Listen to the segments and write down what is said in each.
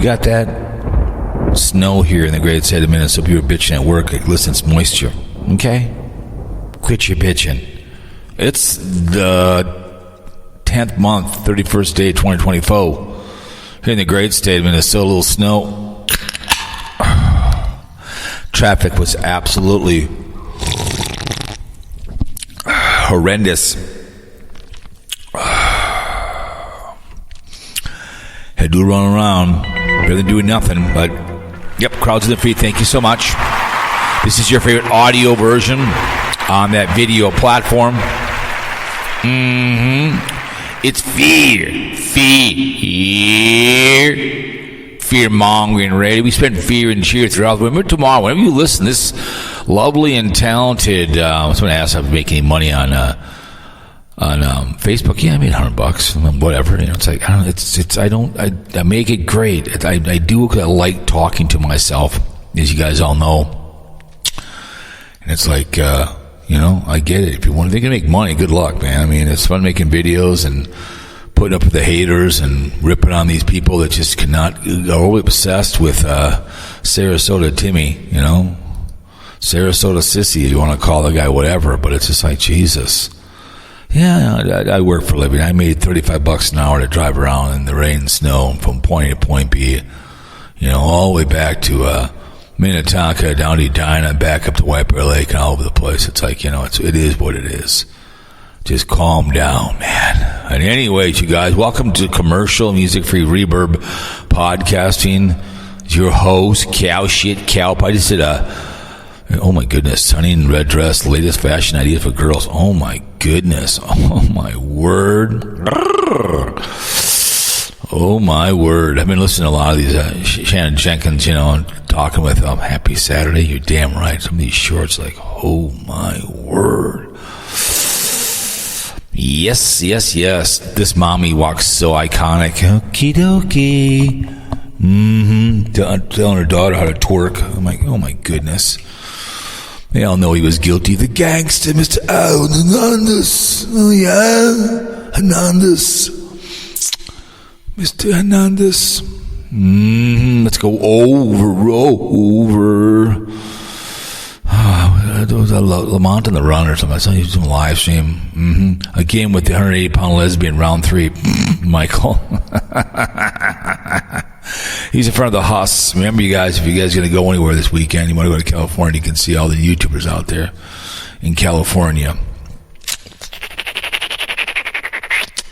We got that snow here in the great state of Minnesota. You were bitching at work. Listen, it's moisture. Okay? Quit your bitching. It's the 10th month, 31st day, 2024. Here in the great state of Minnesota, a little snow. Traffic was absolutely horrendous. Had to run around rather than doing nothing, but yep, crowds in the feet. Thank you so much. This is your favorite audio version on that video platform. It's fear-mongering radio. We spread fear and cheer throughout the Remember tomorrow, whenever you listen, this lovely and talented. Someone asked if I make any money on Facebook. Yeah, I made $100, whatever. You know, it's like I make it great. I do because I like talking to myself, as you guys all know. And it's like, I get it. If you want to make money, good luck, man. I mean, it's fun making videos and putting up with the haters and ripping on these people that just cannot, are always obsessed with Sarasota Timmy, Sarasota Sissy, you want to call the guy whatever, but it's just like, Jesus. Yeah, I work for a living. I made $35 an hour to drive around in the rain and snow from point A to point B, all the way back to Minnetonka, down to Edina, back up to White Bear Lake and all over the place. It's like, it is what it is. Just calm down, man. And anyways, you guys, welcome to Commercial Music Free Reverb Podcasting. Your host, Cowpote. I just did oh my goodness, honey in red dress, latest fashion idea for girls. Oh my goodness. Oh my word. Oh my word. I've been listening to a lot of these, Shannon Jenkins, talking with Happy Saturday. You're damn right. Some of these shorts, like, oh my word. Yes. This mommy walks so iconic. Okie dokie. Telling her daughter how to twerk. I'm like, oh my goodness. They all know he was guilty. The gangster, Mr. Hernandez. Oh yeah, Hernandez. Mr. Hernandez. Let's go over. There was a Lamont on the Run or something. I saw you doing a live stream. Again with the 180-pound lesbian, round 3. Michael. He's in front of the Huss. Remember, you guys, if you guys are going to go anywhere this weekend, you want to go to California, you can see all the YouTubers out there in California.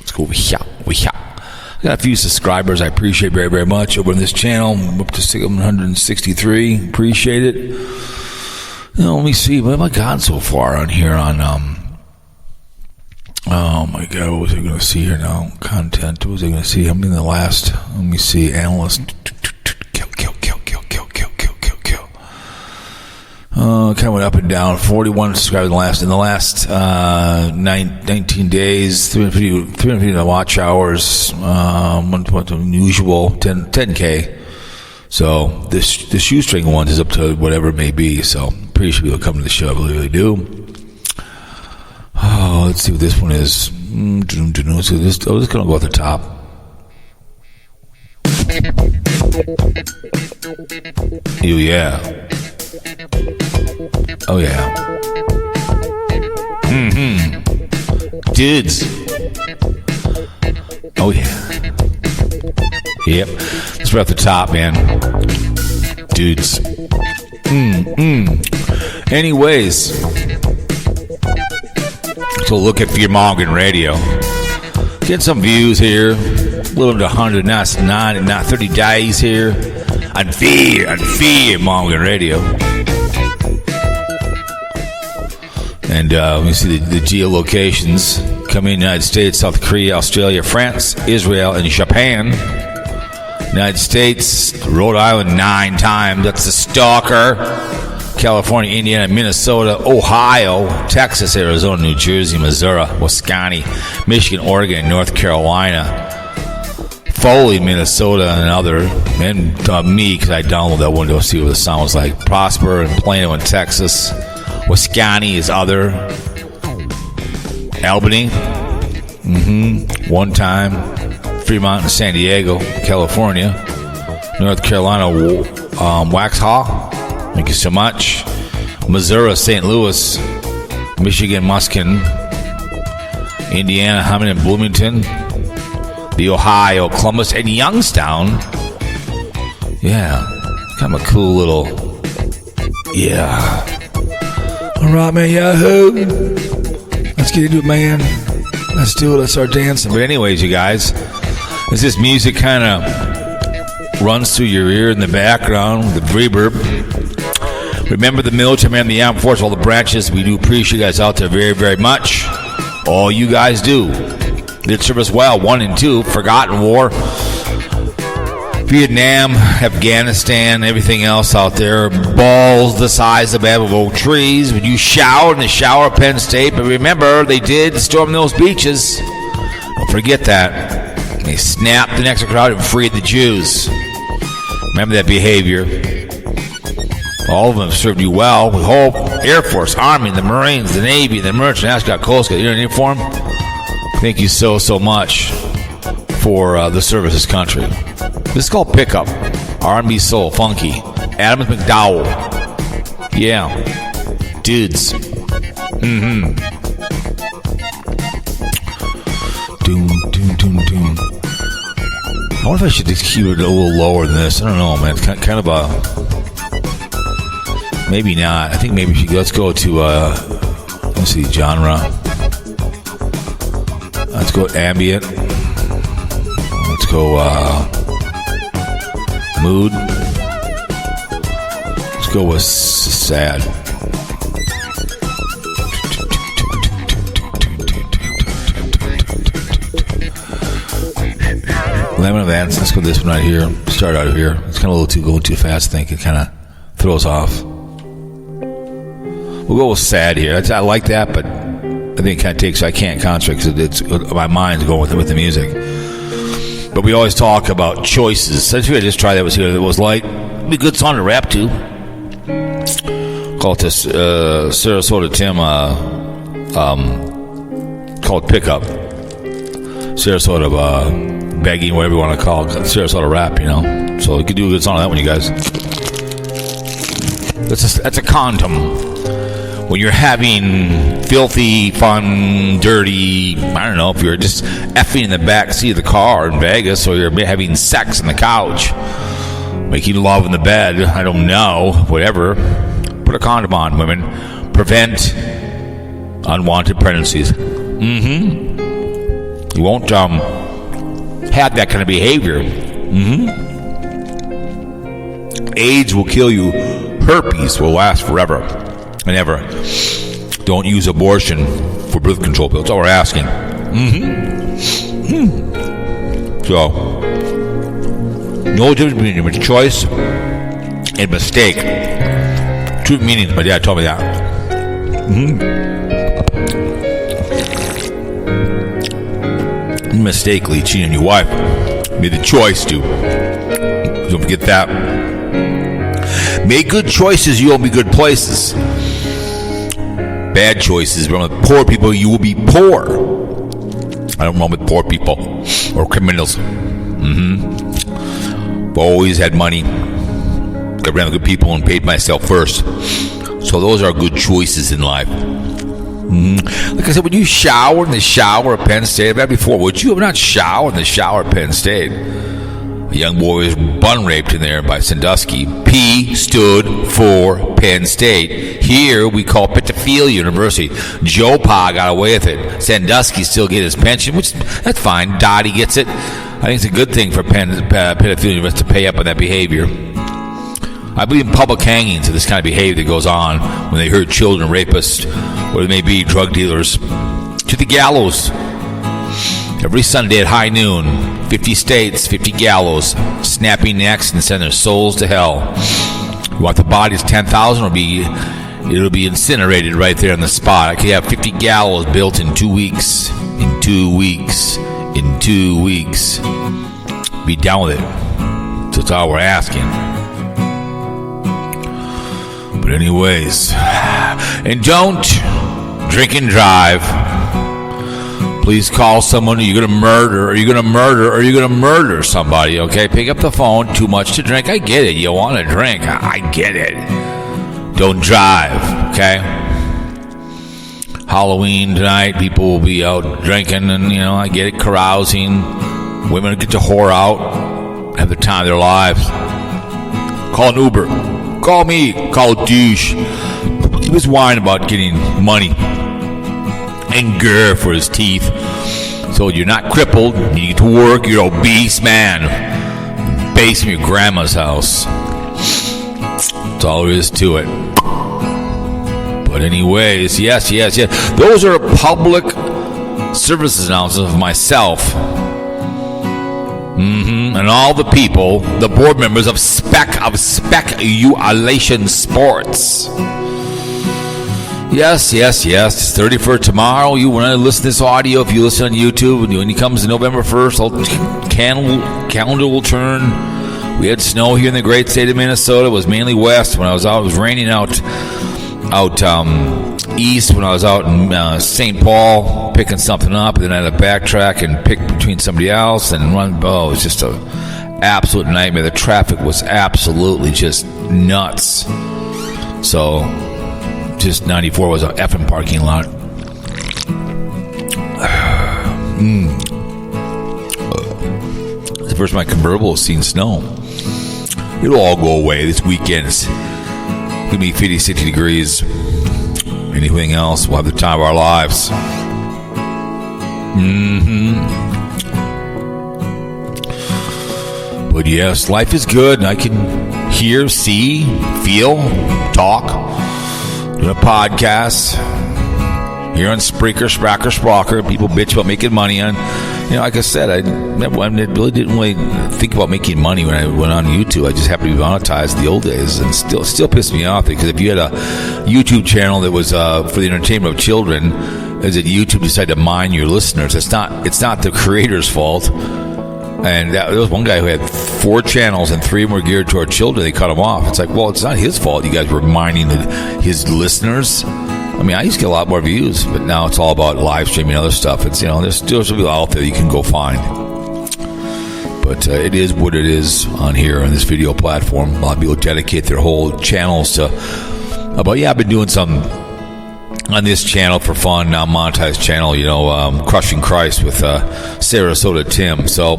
Let's go over here. I got a few subscribers I appreciate very, very much over on this channel. I'm up to 763. Appreciate it. Let me see. What have I gotten so far on here on, oh my God, what was I going to see here now? Content. What was I going to see? I'm in the last, let me see, analyst. Kill. Kind of went up and down. 41 subscribers in the last 19 days. 350 watch hours. Unusual 10K. So this shoestring one is up to whatever it may be. So appreciate people coming to the show. I really do. Oh, let's see what this one is. So this going to go at the top. Oh yeah. Oh yeah. Dudes. Oh yeah. Yep. It's right at the top, man. Dudes. Anyways. So look at fear-mongering radio. Get some views here. A little under 100, not 30 days here. On fear-mongering radio. And let me see the geolocations. Coming in the United States, South Korea, Australia, France, Israel, and Japan. United States, Rhode Island 9 times. That's the stalker. California, Indiana, Minnesota, Ohio, Texas, Arizona, New Jersey, Missouri, Wisconsin, Michigan, Oregon, North Carolina, Foley, Minnesota, and other. And me, because I downloaded that one to see what the sound was like. Prosper and Plano in Texas. Wisconsin is other. Albany. One time. Fremont and San Diego, California. North Carolina, Waxhaw. Thank you so much. Missouri, St. Louis. Michigan, Muskin. Indiana, Hammond and Bloomington. The Ohio, Columbus, and Youngstown. Yeah, kind of a cool little... Yeah. All right, man, Yahoo. Let's get into it, man. Let's do it. Let's start dancing. But anyways, you guys, as this music kind of runs through your ear in the background, the reverb, remember the military man, the armed force, all the branches. We do appreciate you guys out there very, very much. All you guys do. Did service well. 1 and 2. Forgotten war. Vietnam, Afghanistan, everything else out there. Balls the size of avocado trees. When you showered in the shower at Penn State. But remember, they did storm those beaches. Don't forget that. They snapped the next crowd and freed the Jews. Remember that behavior. All of them have served you well. We hope. Air Force, Army, the Marines, the Navy, the Merchant, Ascot, Coast Guard, uniform. Thank you so, so much for the service of this country. This is called Pickup. R&B Soul, Funky. Adams McDowell. Yeah. Dudes. Mm-hmm. Doom, doom, doom, doom. I wonder if I should just keep it a little lower than this. I don't know, man. It's kind of a... Maybe not. I think maybe let's go to, let's see, genre. Let's go ambient. Let's go, mood. Let's go with sad. Lemon Advance. Let's go this one right here. Start out of here. It's kind of going too fast. I think it kind of throws off. We'll go with sad here. I like that, but I think it kind of takes. I can't concentrate because my mind's going with the music. But we always talk about choices. So I just tried that was here. That was light. Be a good song to rap to. Call it this Sarasota Tim. Called Pickup. Sarasota begging, whatever you want to call it. Sarasota rap, you know. So you could do a good song on that one, you guys. That's a condom. When you're having filthy, fun, dirty, I don't know, if you're just effing in the back seat of the car in Vegas, or you're having sex on the couch, making love in the bed, I don't know, whatever, put a condom on, women. Prevent unwanted pregnancies. Mm-hmm. You won't have that kind of behavior. Mm-hmm. AIDS will kill you. Herpes will last forever. And ever. Don't use abortion for birth control pills. That's all we're asking. So, no difference between a choice and mistake. True meanings. My dad told me that. Mistakenly cheating on your wife. Made the choice to. Don't forget that. Make good choices, you will be good places. Bad choices, but with poor people, you will be poor. I don't wrong with poor people or criminals. Always had money, got around good people, and paid myself first. So those are good choices in life. Like I said, would you shower in the shower at Penn State? I've had before. Would you have not showered in the shower at Penn State? A young boy was bun raped in there by Sandusky. P stood for Penn State. Here we call Pittsfield University. Joe Pa got away with it. Sandusky still get his pension, which that's fine. Dottie gets it. I think it's a good thing for Pittsfield University to pay up on that behavior. I believe in public hangings of this kind of behavior that goes on when they hurt children, rapists, or they may be drug dealers, to the gallows. Every Sunday at high noon, 50 states, 50 gallows, snapping necks and send their souls to hell. You want the bodies 10,000, it'll be incinerated right there on the spot. I could have 50 gallows built in 2 weeks. In 2 weeks. In 2 weeks. Be done with it. That's all we're asking. But anyways, and don't drink and drive. Please call someone. You're going to murder, or you're going to murder, or you're going to murder somebody, okay? Pick up the phone. Too much to drink. I get it. You want to drink. I get it. Don't drive, okay? Halloween tonight, people will be out drinking, and, I get it, carousing. Women get to whore out, have the time of their lives. Call an Uber. Call me. Call a douche. He was whining about getting money and grr for his teeth. So you're not crippled. You need to work. You're obese, man. Base from your grandma's house. That's all there is to it. But anyways, yes. Those are public services announcements of myself. And all the people, the board members of Speculation Sports. Yes. It's 31st tomorrow. You want to listen to this audio, if you listen on YouTube, when it comes to November 1st, calendar will turn. We had snow here in the great state of Minnesota. It was mainly west. When I was out, it was raining out east when I was out in St. Paul picking something up, and then I had to backtrack and pick between somebody else and run. Oh, it was just an absolute nightmare. The traffic was absolutely just nuts. So just 94 was an effing parking lot. It's the first my convertible has seen snow. It'll all go away this weekend. It's going to be 50, 60 degrees. Anything else, we'll have the time of our lives. But yes, life is good. I can hear, see, feel, talk, do a podcast here on Spreaker, Sprocker. People bitch about making money on. Like I said, I really didn't really think about making money when I went on YouTube. I just happened to be monetized the old days, and still pissed me off, because if you had a YouTube channel that was for the entertainment of children, is that YouTube decided to mine your listeners. It's not the creator's fault. And there was one guy who had 4 channels, and 3 of them were geared toward children. They cut him off. It's like, well, it's not his fault. You guys were mining his listeners. I mean, I used to get a lot more views, but now it's all about live streaming and other stuff. It's, there's still people out there you can go find. But it is what it is on here on this video platform. A lot of people dedicate their whole channels to. I've been doing some on this channel for fun, now monetized channel. Crushing Christ with Sarasota Tim. So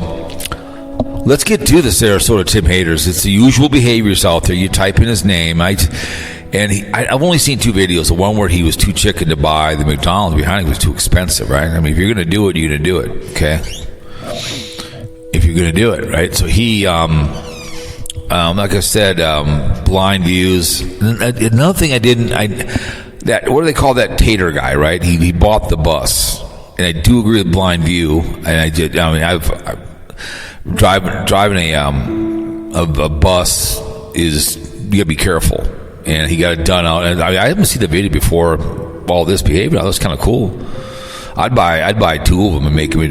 let's get to the Sarasota Tim haters. It's the usual behaviors out there. You type in his name. I've only seen 2 videos. The one where he was too chicken to buy the McDonald's behind him was too expensive, right? I mean, if you're going to do it, you're going to do it, okay? If you're going to do it, right? So he, like I said, blind views. Another thing what do they call that tater guy, right? He bought the bus, and I do agree with blind view, and I did. I mean, I've driving a bus is, you gotta be careful. And he got it done out. And I haven't seen the video before all this behavior. That was kind of cool. I'd buy 2 of them and make them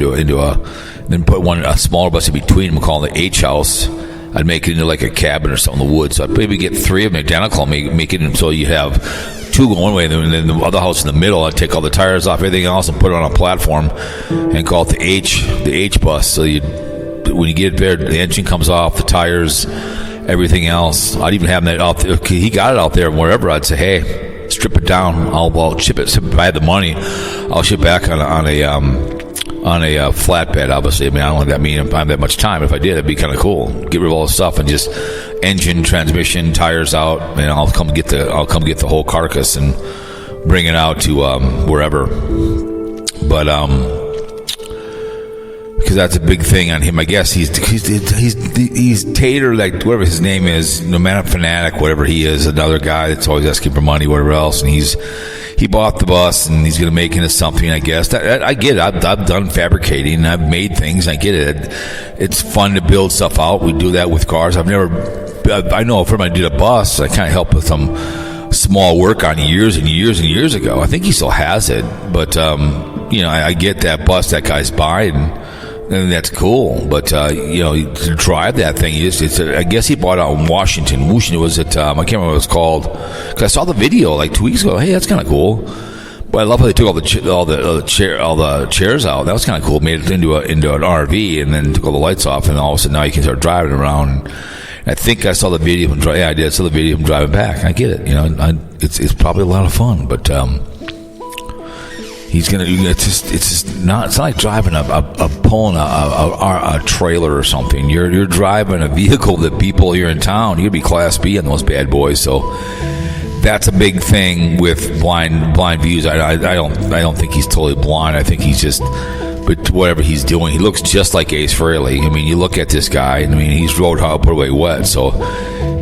then put a smaller bus in between them, call it the H house. I'd make it into like a cabin or something in the woods. So I'd maybe get 3 of them identical, make it so you have 2 going one way, and then the other house in the middle. I'd take all the tires off, everything else, and put it on a platform and call it the H bus. So when you get there, the engine comes off, the tires, everything else. I'd even have that out there. He got it out there wherever. I'd say, hey, strip it down. I'll ship it. If I had the money, I'll ship back on a flatbed. Obviously, I mean, I don't have that much time. If I did, it'd be kind of cool. Get rid of all the stuff and just engine, transmission, tires out, and I'll come get the whole carcass and bring it out to wherever. But because that's a big thing on him. I guess he's Tater, like whatever his name is, no matter fanatic, whatever he is, another guy that's always asking for money, whatever else, and he bought the bus and he's going to make it into something. I guess I get it. I've done fabricating. I've made things. I get it. It's fun to build stuff out. We do that with cars. I know if I did a bus, I kind of helped with some small work on years and years and years ago. I think he still has it, but I get that bus that guy's buying. And that's cool, but to drive that thing, I guess he bought it out in Washington. Was it? I can't remember what it was called. Because I saw the video like 2 weeks ago. Hey, that's kind of cool. Well, I love how they took all the chairs out. That was kind of cool. Made it into an RV, and then took all the lights off, and all of a sudden now you can start driving around. And I think I saw the video from I did. I saw the video of him driving back. I get it. It's probably a lot of fun, but he's gonna. It's just not. It's not like driving pulling a trailer or something. You're driving a vehicle that people here in town. You'd be Class B on those bad boys. So that's a big thing with blind views. I don't think he's totally blind. I think he's just. But whatever he's doing, he looks just like Ace Frehley. I mean, you look at this guy. I mean, he's rode hard, put away wet. So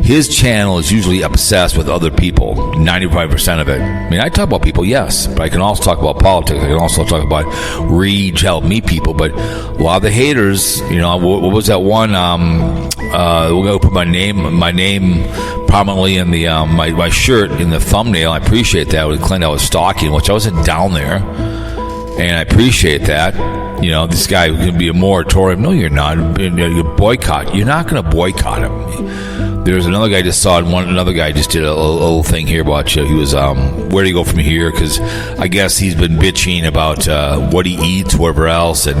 his channel is usually obsessed with other people. 95% of it. I mean, I talk about people, yes, but I can also talk about politics. I can also talk about reach, help meet people. But a lot of the haters, what was that one? We're gonna put my name prominently in the my shirt in the thumbnail. I appreciate that. With Clint, I was stalking, which I wasn't down there. And I appreciate that. This guy is going to be a moratorium. No, you're not. You boycott. You're not going to boycott him. There's another guy just saw it. Another guy just did a little thing here about he was where do you go from here? Because I guess he's been bitching about what he eats, wherever else, and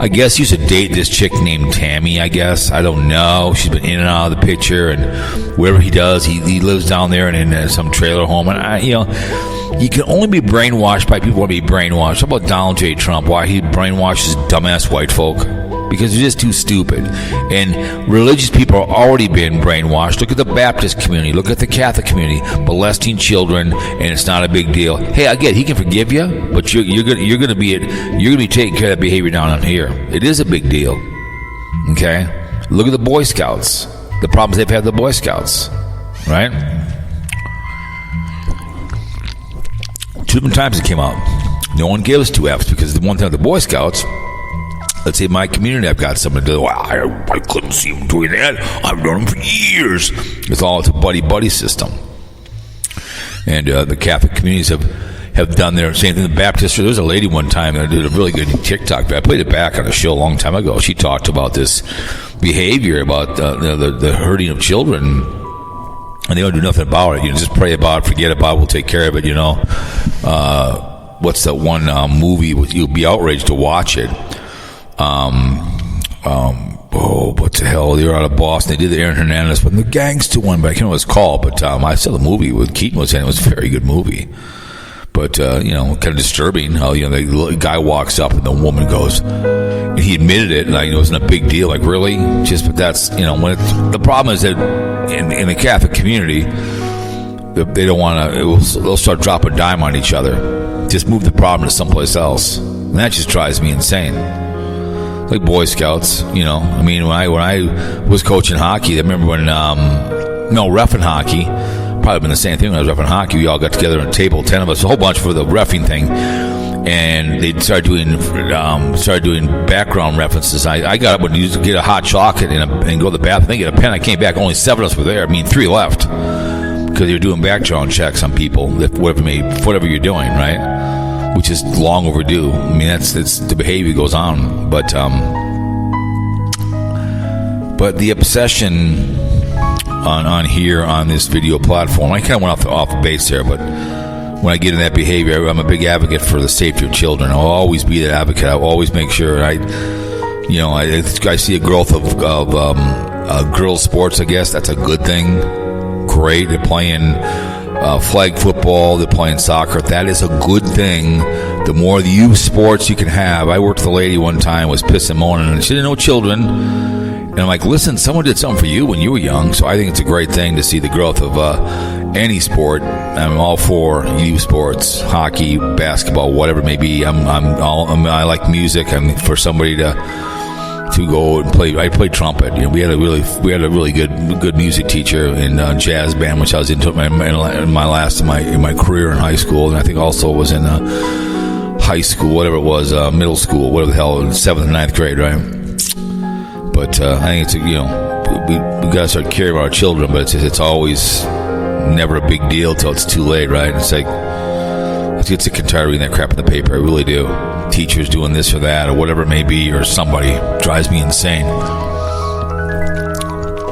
I guess he used to date this chick named Tammy. I guess I don't know. She's been in and out of the picture, and wherever he does, he lives down there and in some trailer home, and you can only be brainwashed by people who want to be brainwashed. How about Donald J. Trump? Why he brainwashes dumbass white folk? Because they're just too stupid. And religious people are already being brainwashed. Look at the Baptist community. Look at the Catholic community. Molesting children, and it's not a big deal. Hey, I get it. He can forgive you, but you're going to be taking care of that behavior down here. It is a big deal. Okay? Look at the Boy Scouts. The problems they've had with the Boy Scouts. Right? 2 different times it came out. No one gave us 2 F's because the one thing with the Boy Scouts, let's say my community, I've got somebody to do. Well, I couldn't see them doing that. I've known them for years. It's a buddy system. And the Catholic communities have done their same thing. The Baptists, there was a lady one time that did a really good TikTok. I played it back on a show a long time ago. She talked about this behavior about the hurting of children. And they don't do nothing about it. Just pray about it, forget about it, we'll take care of it, What's that one movie? You'll be outraged to watch it. What the hell? They were out of Boston. They did the Aaron Hernandez, but the gangster one, but I can't know what it's called. But I saw the movie with Keaton was in it. It was a very good movie. But, kind of disturbing how, the guy walks up and the woman goes, and he admitted it, and it wasn't a big deal. Like, really? But that's, when the problem is that in the Catholic community, they don't want to, they'll start dropping dime on each other. Just move the problem to someplace else. And that just drives me insane. Like Boy Scouts, when I was coaching hockey, I remember when, reffing hockey, probably been the same thing when I was reffing hockey. We all got together at a table, 10 of us, a whole bunch for the reffing thing, and they started doing background references. I got up and used to get a hot chocolate and go to the bathroom, get a pen. I came back, only 7 of us were there. 3 left because they were doing background checks on people, whatever you're doing, right? Which is long overdue. That's the behavior goes on, but the obsession on here on this video platform, I kind of went off base there, but when I get in that behavior, I'm a big advocate for the safety of children. I'll always be that advocate. I'll always make sure I see a growth of girls sports. I guess that's a good thing. Great, they're playing flag football, they're playing soccer. That is a good thing. The more youth sports you can have. I worked with a lady one time, was pissing and moaning, and she didn't know children. And I'm like, listen, someone did something for you when you were young, so I think it's a great thing to see the growth of any sport. I'm all for youth sports, hockey, basketball, whatever it may be. I like music. I'm for somebody to go and play. I played trumpet. We had a really good music teacher in jazz band, which I was into in my career in high school, and I think also was in high school, whatever it was, middle school, whatever the hell, 7th and 9th grade, right? But I think it's we got to start caring about our children, but it's always never a big deal till it's too late, right? It's like I get sick and tired of reading that crap in the paper. I really do. Teachers doing this or that or whatever it may be, or somebody drives me insane.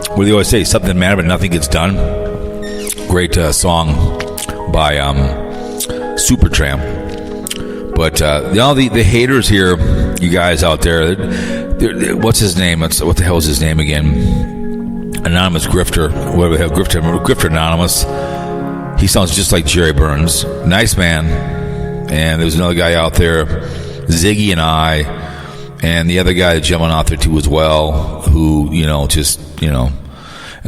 What do they always say? Something matters, but nothing gets done. Great song by Supertramp. But the haters here, you guys out there, what's his name? What the hell is his name again? Anonymous Grifter. What do we have? Grifter Anonymous. He sounds just like Jerry Burns. Nice man. And there's another guy out there, Ziggy and I, and the other guy that's jumping out there too as well, who, and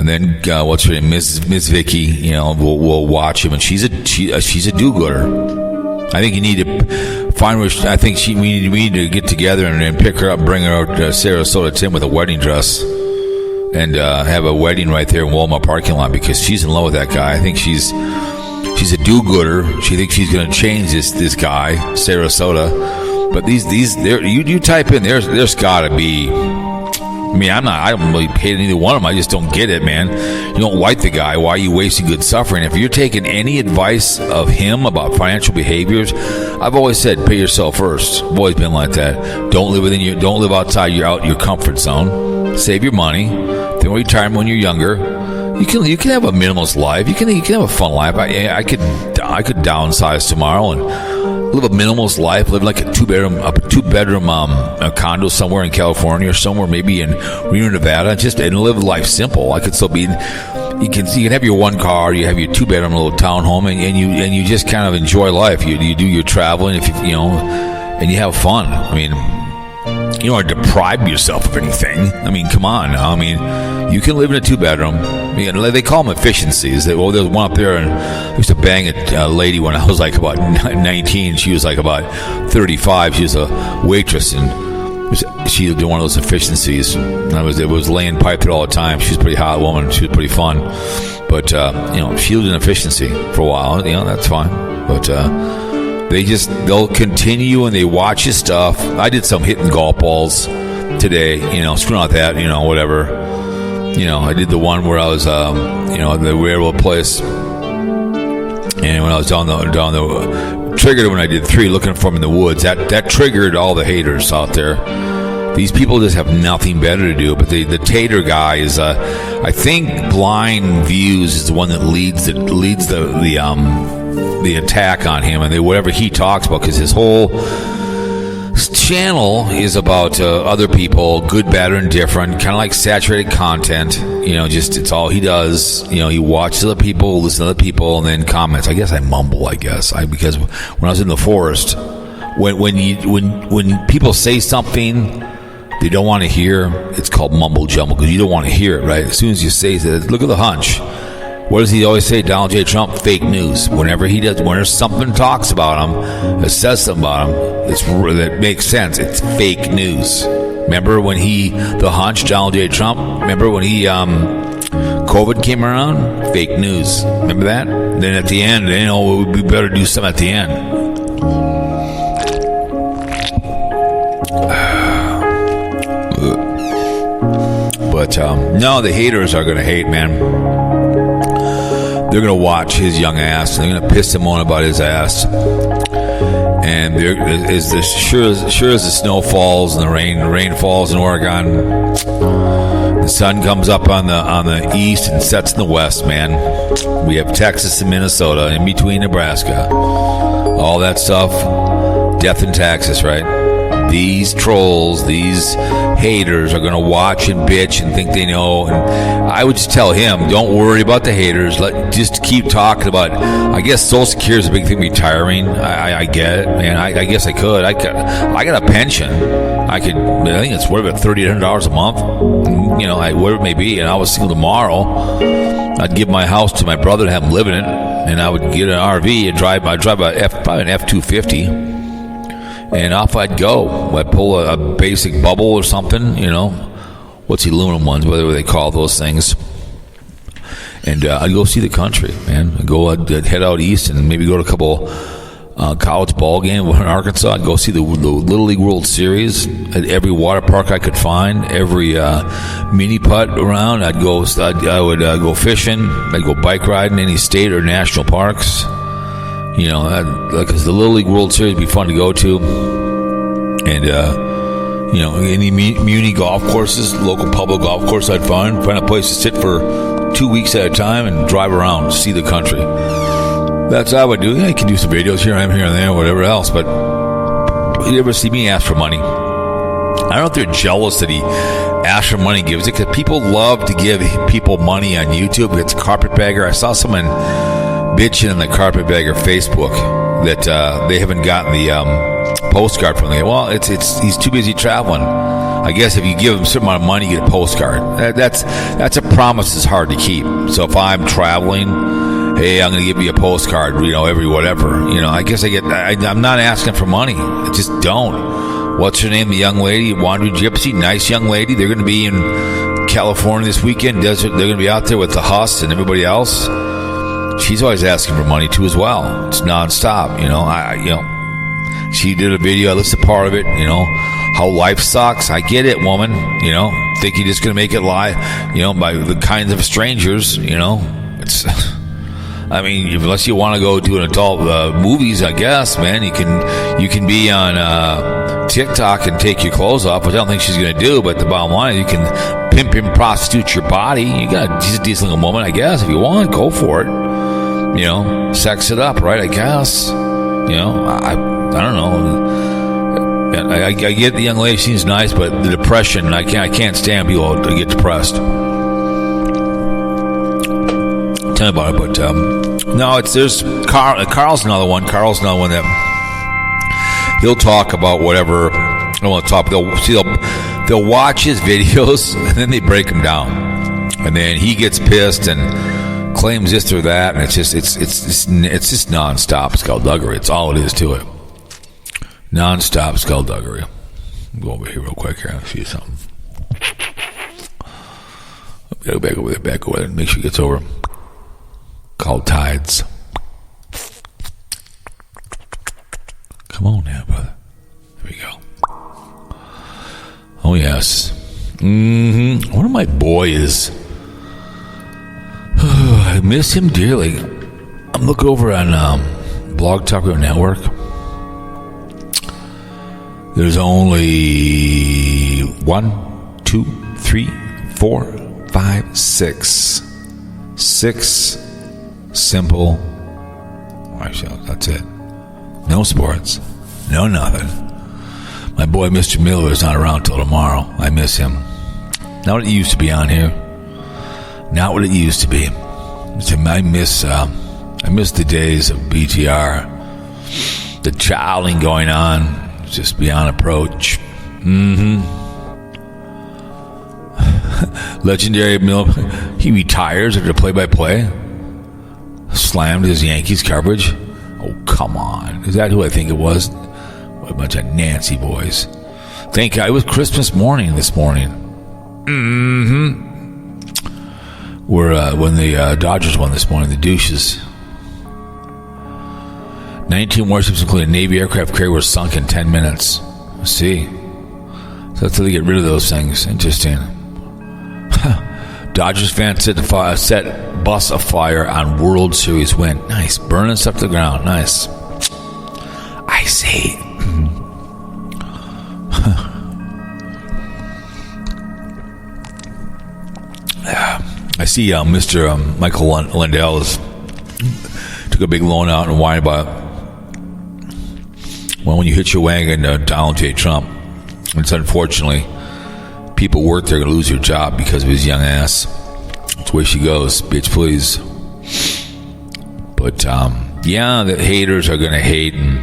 then what's her name, Miss Vicky, we'll watch him, and she's a do-gooder. I think you need to find where. I think we need to get together and pick her up, and bring her out to Sarasota, Tim, with a wedding dress, and have a wedding right there in Walmart parking lot, because she's in love with that guy. I think she's a do-gooder. She thinks she's going to change this guy, Sarasota. But you type in, there's got to be. I mean, I don't really hate either one of them. I just don't get it, man. You don't like the guy. Why are you wasting good suffering? If you're taking any advice of him about financial behaviors, I've always said, pay yourself first. I've always been like that. Don't live outside your comfort zone. Save your money. Then retirement when you're younger. You can have a minimalist life. You can have a fun life. I could downsize tomorrow and live a minimalist life. Live like a two bedroom condo somewhere in California or somewhere maybe in Reno, Nevada. And live life simple. I could still be. You can have your one car. You have your 2-bedroom little townhome, and you just kind of enjoy life. You do your traveling and you have fun. I mean, you don't deprive yourself of anything. I mean, come on. I mean, you can live in a 2-bedroom. They call them efficiencies. There was one up there, and I used to bang a lady when I was like about 19. She was like about 35. She was a waitress, and she did one of those efficiencies. It was laying pipe there all the time. She was a pretty hot woman. She was pretty fun. But, she lived in efficiency for a while. That's fine. But they'll continue and they watch his stuff. I did some hitting golf balls today, screw out that, whatever. I did the one where I was, the railroad place, and when I was down the triggered when I did 3 looking for him in the woods. That triggered all the haters out there. These people just have nothing better to do. But the tater guy is, I think, Blind Views is the one that leads the attack on him, and whatever he talks about, because his whole channel is about other people, good, bad, or indifferent, kind of like saturated content. It's all he does. He watches other people, listens to other people, and then comments. I guess I mumble. Because when I was in the forest, when people say something they don't want to hear, it's called mumble jumble, because you don't want to hear it, right? As soon as you say that, look at the hunch. What does he always say? Donald J. Trump, fake news. Whenever something talks about him, it says something about him, that makes sense. It's fake news. Remember when the hunch, Donald J. Trump, remember when COVID came around? Fake news. Remember that? Then at the end, it would be better to do something at the end. But, no, the haters are going to hate, man. They're going to watch his young ass. They're going to piss him on about his ass. And sure as the snow falls and the rain falls in Oregon, the sun comes up on the east and sets in the west, man. We have Texas and Minnesota, in between Nebraska. All that stuff, death and taxes, right? These trolls, these haters are going to watch and bitch and think they know. And I would just tell him, don't worry about the haters. Just keep talking about. I guess Social Security is a big thing. Retiring, I get it, man. I guess I could. I got a pension. I think it's whatever, $3,800 a month. Whatever it may be. And I was single tomorrow. I'd give my house to my brother to have him live in it, and I would get an RV and drive. I'd drive probably an F-250. And off I'd go. I'd pull a basic bubble or something, what's the aluminum ones, whatever they call those things. And I'd go see the country, man. I'd head out east and maybe go to a couple college ball games in Arkansas. I'd go see the Little League World Series at every water park I could find, every mini putt around. I would go fishing. I'd go bike riding any state or national parks. Because the Little League World Series would be fun to go to. And, any muni golf courses, local public golf course I'd find a place to sit for 2 weeks at a time and drive around, see the country. That's what I would do. I can do some videos here and there, whatever else. But You ever see me ask for money? I don't know if they're jealous that he asks for money and gives it, because people love to give people money on YouTube. It's Carpetbagger. I saw someone bitching on the Carpetbagger Facebook that they haven't gotten the postcard from them. Well, he's too busy traveling. I guess if you give him a certain amount of money, you get a postcard. That's a promise that's hard to keep. So if I'm traveling, hey, I'm going to give you a postcard, every whatever. I guess I'm not asking for money. I just don't. What's her name? The young lady, Wandering Gypsy, nice young lady. They're going to be in California this weekend. They're going to be out there with the Huss and everybody else. She's always asking for money too as well. It's nonstop. She did a video. I listened to part of it. How life sucks. I get it, woman. Think you're just going to make it lie. By the kinds of strangers. It's. I mean, unless you want to go to an adult movies, I guess, man, you can be on TikTok and take your clothes off, which I don't think she's going to do. But the bottom line is, you can pimp and prostitute your body. You got a decent little woman, I guess. If you want, go for it. Sex it up, right? I guess. I don't know. I get the young lady; seems nice, but the depression, I can't stand people to get depressed. Tell me about it, but no, there's Carl's another one. Carl's another one that he'll talk about whatever. I don't want to talk. They'll watch his videos and then they break them down, and then he gets pissed and claims this or that, and it's just nonstop skullduggery. It's all it is to it. Nonstop skullduggery. I'll go over here real quick here. I'll see something. Go back over there. Make sure it gets over. Called Tides. Come on now, brother. There we go. Oh, yes. One of my boys. I miss him dearly. I'm looking over on Blog Talk Radio Network. There's only 1, 2, 3, 4, 5, 6. 6 simple live shows. That's it. No sports. No nothing. My boy Mr. Miller is not around till tomorrow. I miss him. Not what it used to be on here. Not what it used to be. I miss the days of BTR. The childing going on. Just beyond approach. Legendary Miller. He retires after play-by-play. Slammed his Yankees coverage. Oh, come on. Is that who I think it was? What a bunch of Nancy boys. Thank God. It was Christmas morning this morning. When the Dodgers won this morning, the douches. 19 warships, including Navy aircraft carrier, were sunk in 10 minutes. See? So that's how they get rid of those things. Interesting. Dodgers fans set bus afire on World Series win. Nice. Burning stuff to the ground. Nice. I see. I see Mr. Michael Lindell took a big loan out and whined about, well, when you hit your wagon, Donald J. Trump. It's unfortunately, people work there are going to lose their job because of his young ass. That's the way she goes. Bitch, please. But, yeah, the haters are going to hate. And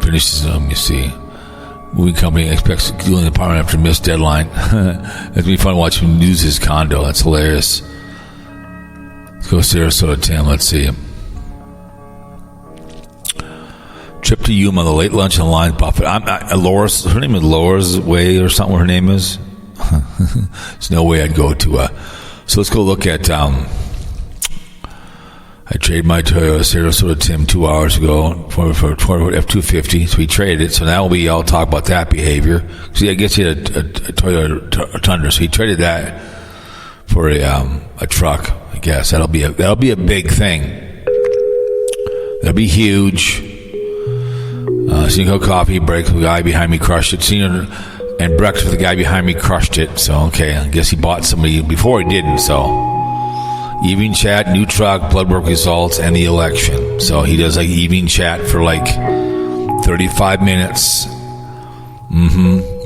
finish this. Let me see. Moving company expects cooling department after missed deadline. It'd be fun watching him lose his condo. That's hilarious. Let's go Sarasota, Tim. Let's see him. Trip to Yuma, the late lunch and line buffet. Laura's, her name is Laura's Way or something. Her name is. There's no way I'd go to. So let's go look at. I traded my Toyota Sarasota Tim 2 hours ago for a F-250. So we traded it. So now I'll talk about that behavior. See, I guess he had a Toyota Tundra. So he traded that for a truck. I guess that'll be a big thing. That'll be huge. Senior coffee break. The guy behind me crushed it. Senior and breakfast with the guy behind me crushed it. So okay, I guess he bought somebody before he didn't. So. Evening chat, new truck, blood work results, and the election. So he does like evening chat for like 35 minutes.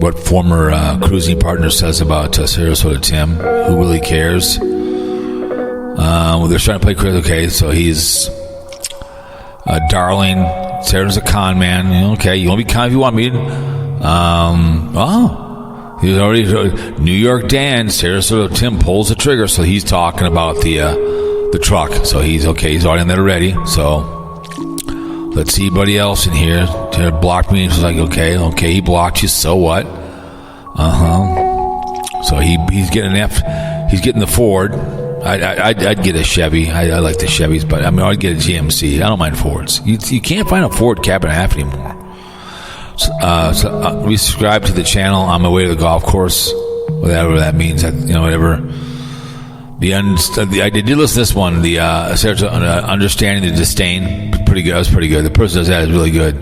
What former cruising partner says about Sarasota Tim. Who really cares? Well, they're trying to play Chris. Okay, so he's a darling. Sarah's a con man. Okay, you want to be con if you want me. He's already New York Dan. Sarasota Tim pulls the trigger, so he's talking about the truck. So he's okay. He's already on that already. So let's see anybody else in here. Taylor blocked me. She's like, okay, he blocked you. So what? So he's getting an F. He's getting the Ford. I'd get a Chevy. I like the Chevys, but I mean, I'd get a GMC. I don't mind Fords. You can't find a Ford cab and a half anymore. So we subscribe to the channel on my way to the golf course, whatever that means. Whatever. I did listen to this one. The understanding the disdain. Pretty good. That was pretty good. The person who does that is really good.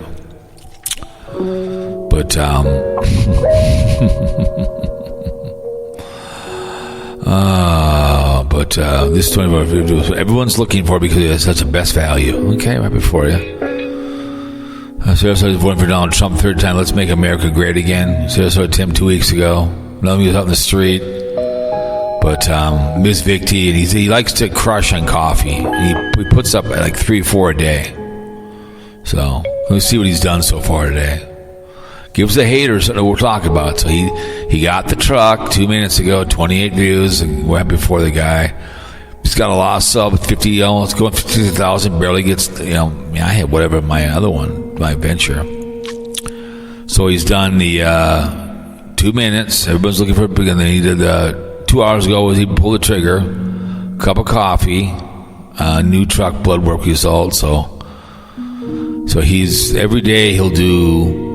But this 24 everyone's looking for because it has such a best value. Okay, right before you. Sarasota is voting for Donald Trump third time. Let's make America great again. Sarasota Tim 2 weeks ago. Another he was out in the street. But Miss Victy, and he likes to crush on coffee. He puts up at like 3-4 a day. So let's see what he's done so far today. Gives the haters what we're talking about. So he got the truck 2 minutes ago, 28 views, and went before the guy. He's got a lot of sub, 50, it's going 50,000, barely gets, I had whatever my other one, my venture. So he's done the 2 minutes. Everybody's looking for it. And then he did 2 hours ago, he pulled the trigger, cup of coffee, new truck blood work result. So he's, every day he'll do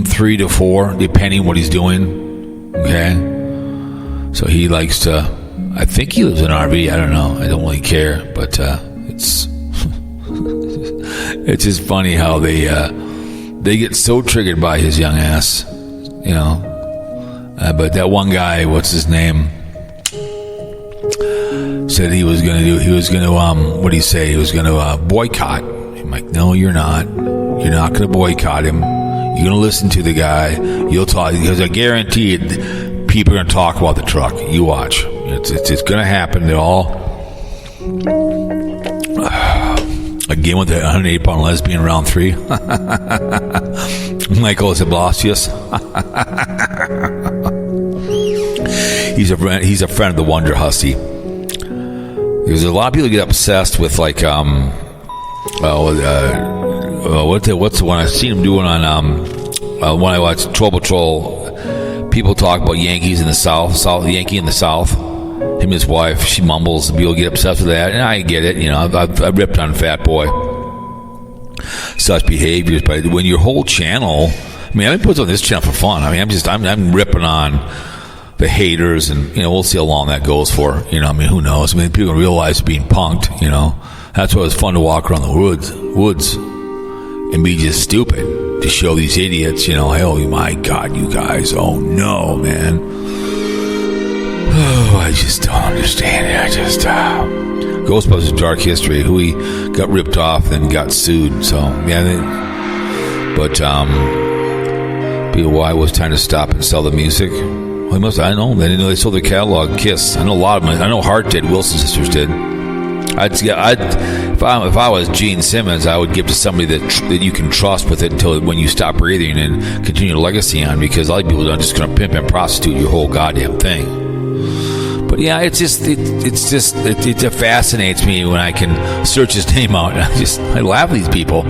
3 to 4, depending what he's doing. Okay. So he likes to, I think he lives in an RV. I don't know. I don't really care, but it's it's just funny how they get so triggered by his young ass, but that one guy, what's his name, said he was going to what did he say? He was going to boycott. I'm like, no, you're not. You're not going to boycott him. You're going to listen to the guy. You'll talk, because I guarantee it. People are going to talk about the truck. You watch. It's going to happen. They're all again with the 108-pound lesbian round 3. Michael Zablasius. He's a friend of the Wonder Hussy. There's a lot of people get obsessed with what's the one I've seen him doing on when I watch Troll Patrol. People talk about Yankees in the South, Yankee in the South. Him and his wife, she mumbles. People get obsessed with that, and I get it. I've ripped on Fat Boy, such behaviors. But when your whole channel, I didn't put on this channel for fun. I'm ripping on the haters, and we'll see how long that goes for. Who knows? People realize being punked. That's why it was fun to walk around the woods, and be just stupid. To show these idiots, oh my God, you guys, oh no, man. Oh, I just don't understand it. Ghostbusters Dark History, who he got ripped off and got sued. So, yeah, why was time to stop and sell the music? Well, I didn't know they sold their catalog, Kiss. I know a lot of them. I know Heart did, Wilson Sisters did. If I was Gene Simmons, I would give to somebody that you can trust with it until when you stop breathing and continue your legacy on, because a lot of people are just going to pimp and prostitute your whole goddamn thing. But yeah, it fascinates me when I can search his name out, and I laugh at these people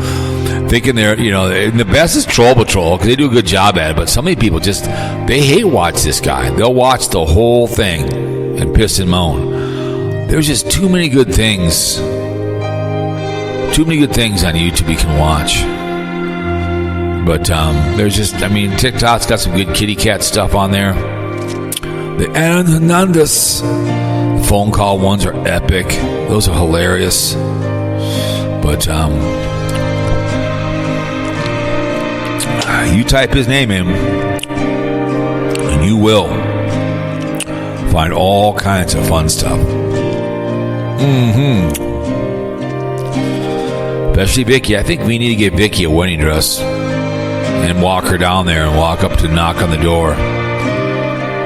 thinking they're, and the best is Troll Patrol because they do a good job at it. But some of these people they hate watch this guy. They'll watch the whole thing and piss and moan. There's just too many good things on YouTube you can watch. But there's TikTok's got some good kitty cat stuff on there. The Aaron Hernandez phone call ones are epic. Those are hilarious. But you type his name in, and you will find all kinds of fun stuff. especially Vicky. I think we need to get Vicky a wedding dress and walk her down there and walk up to knock on the door.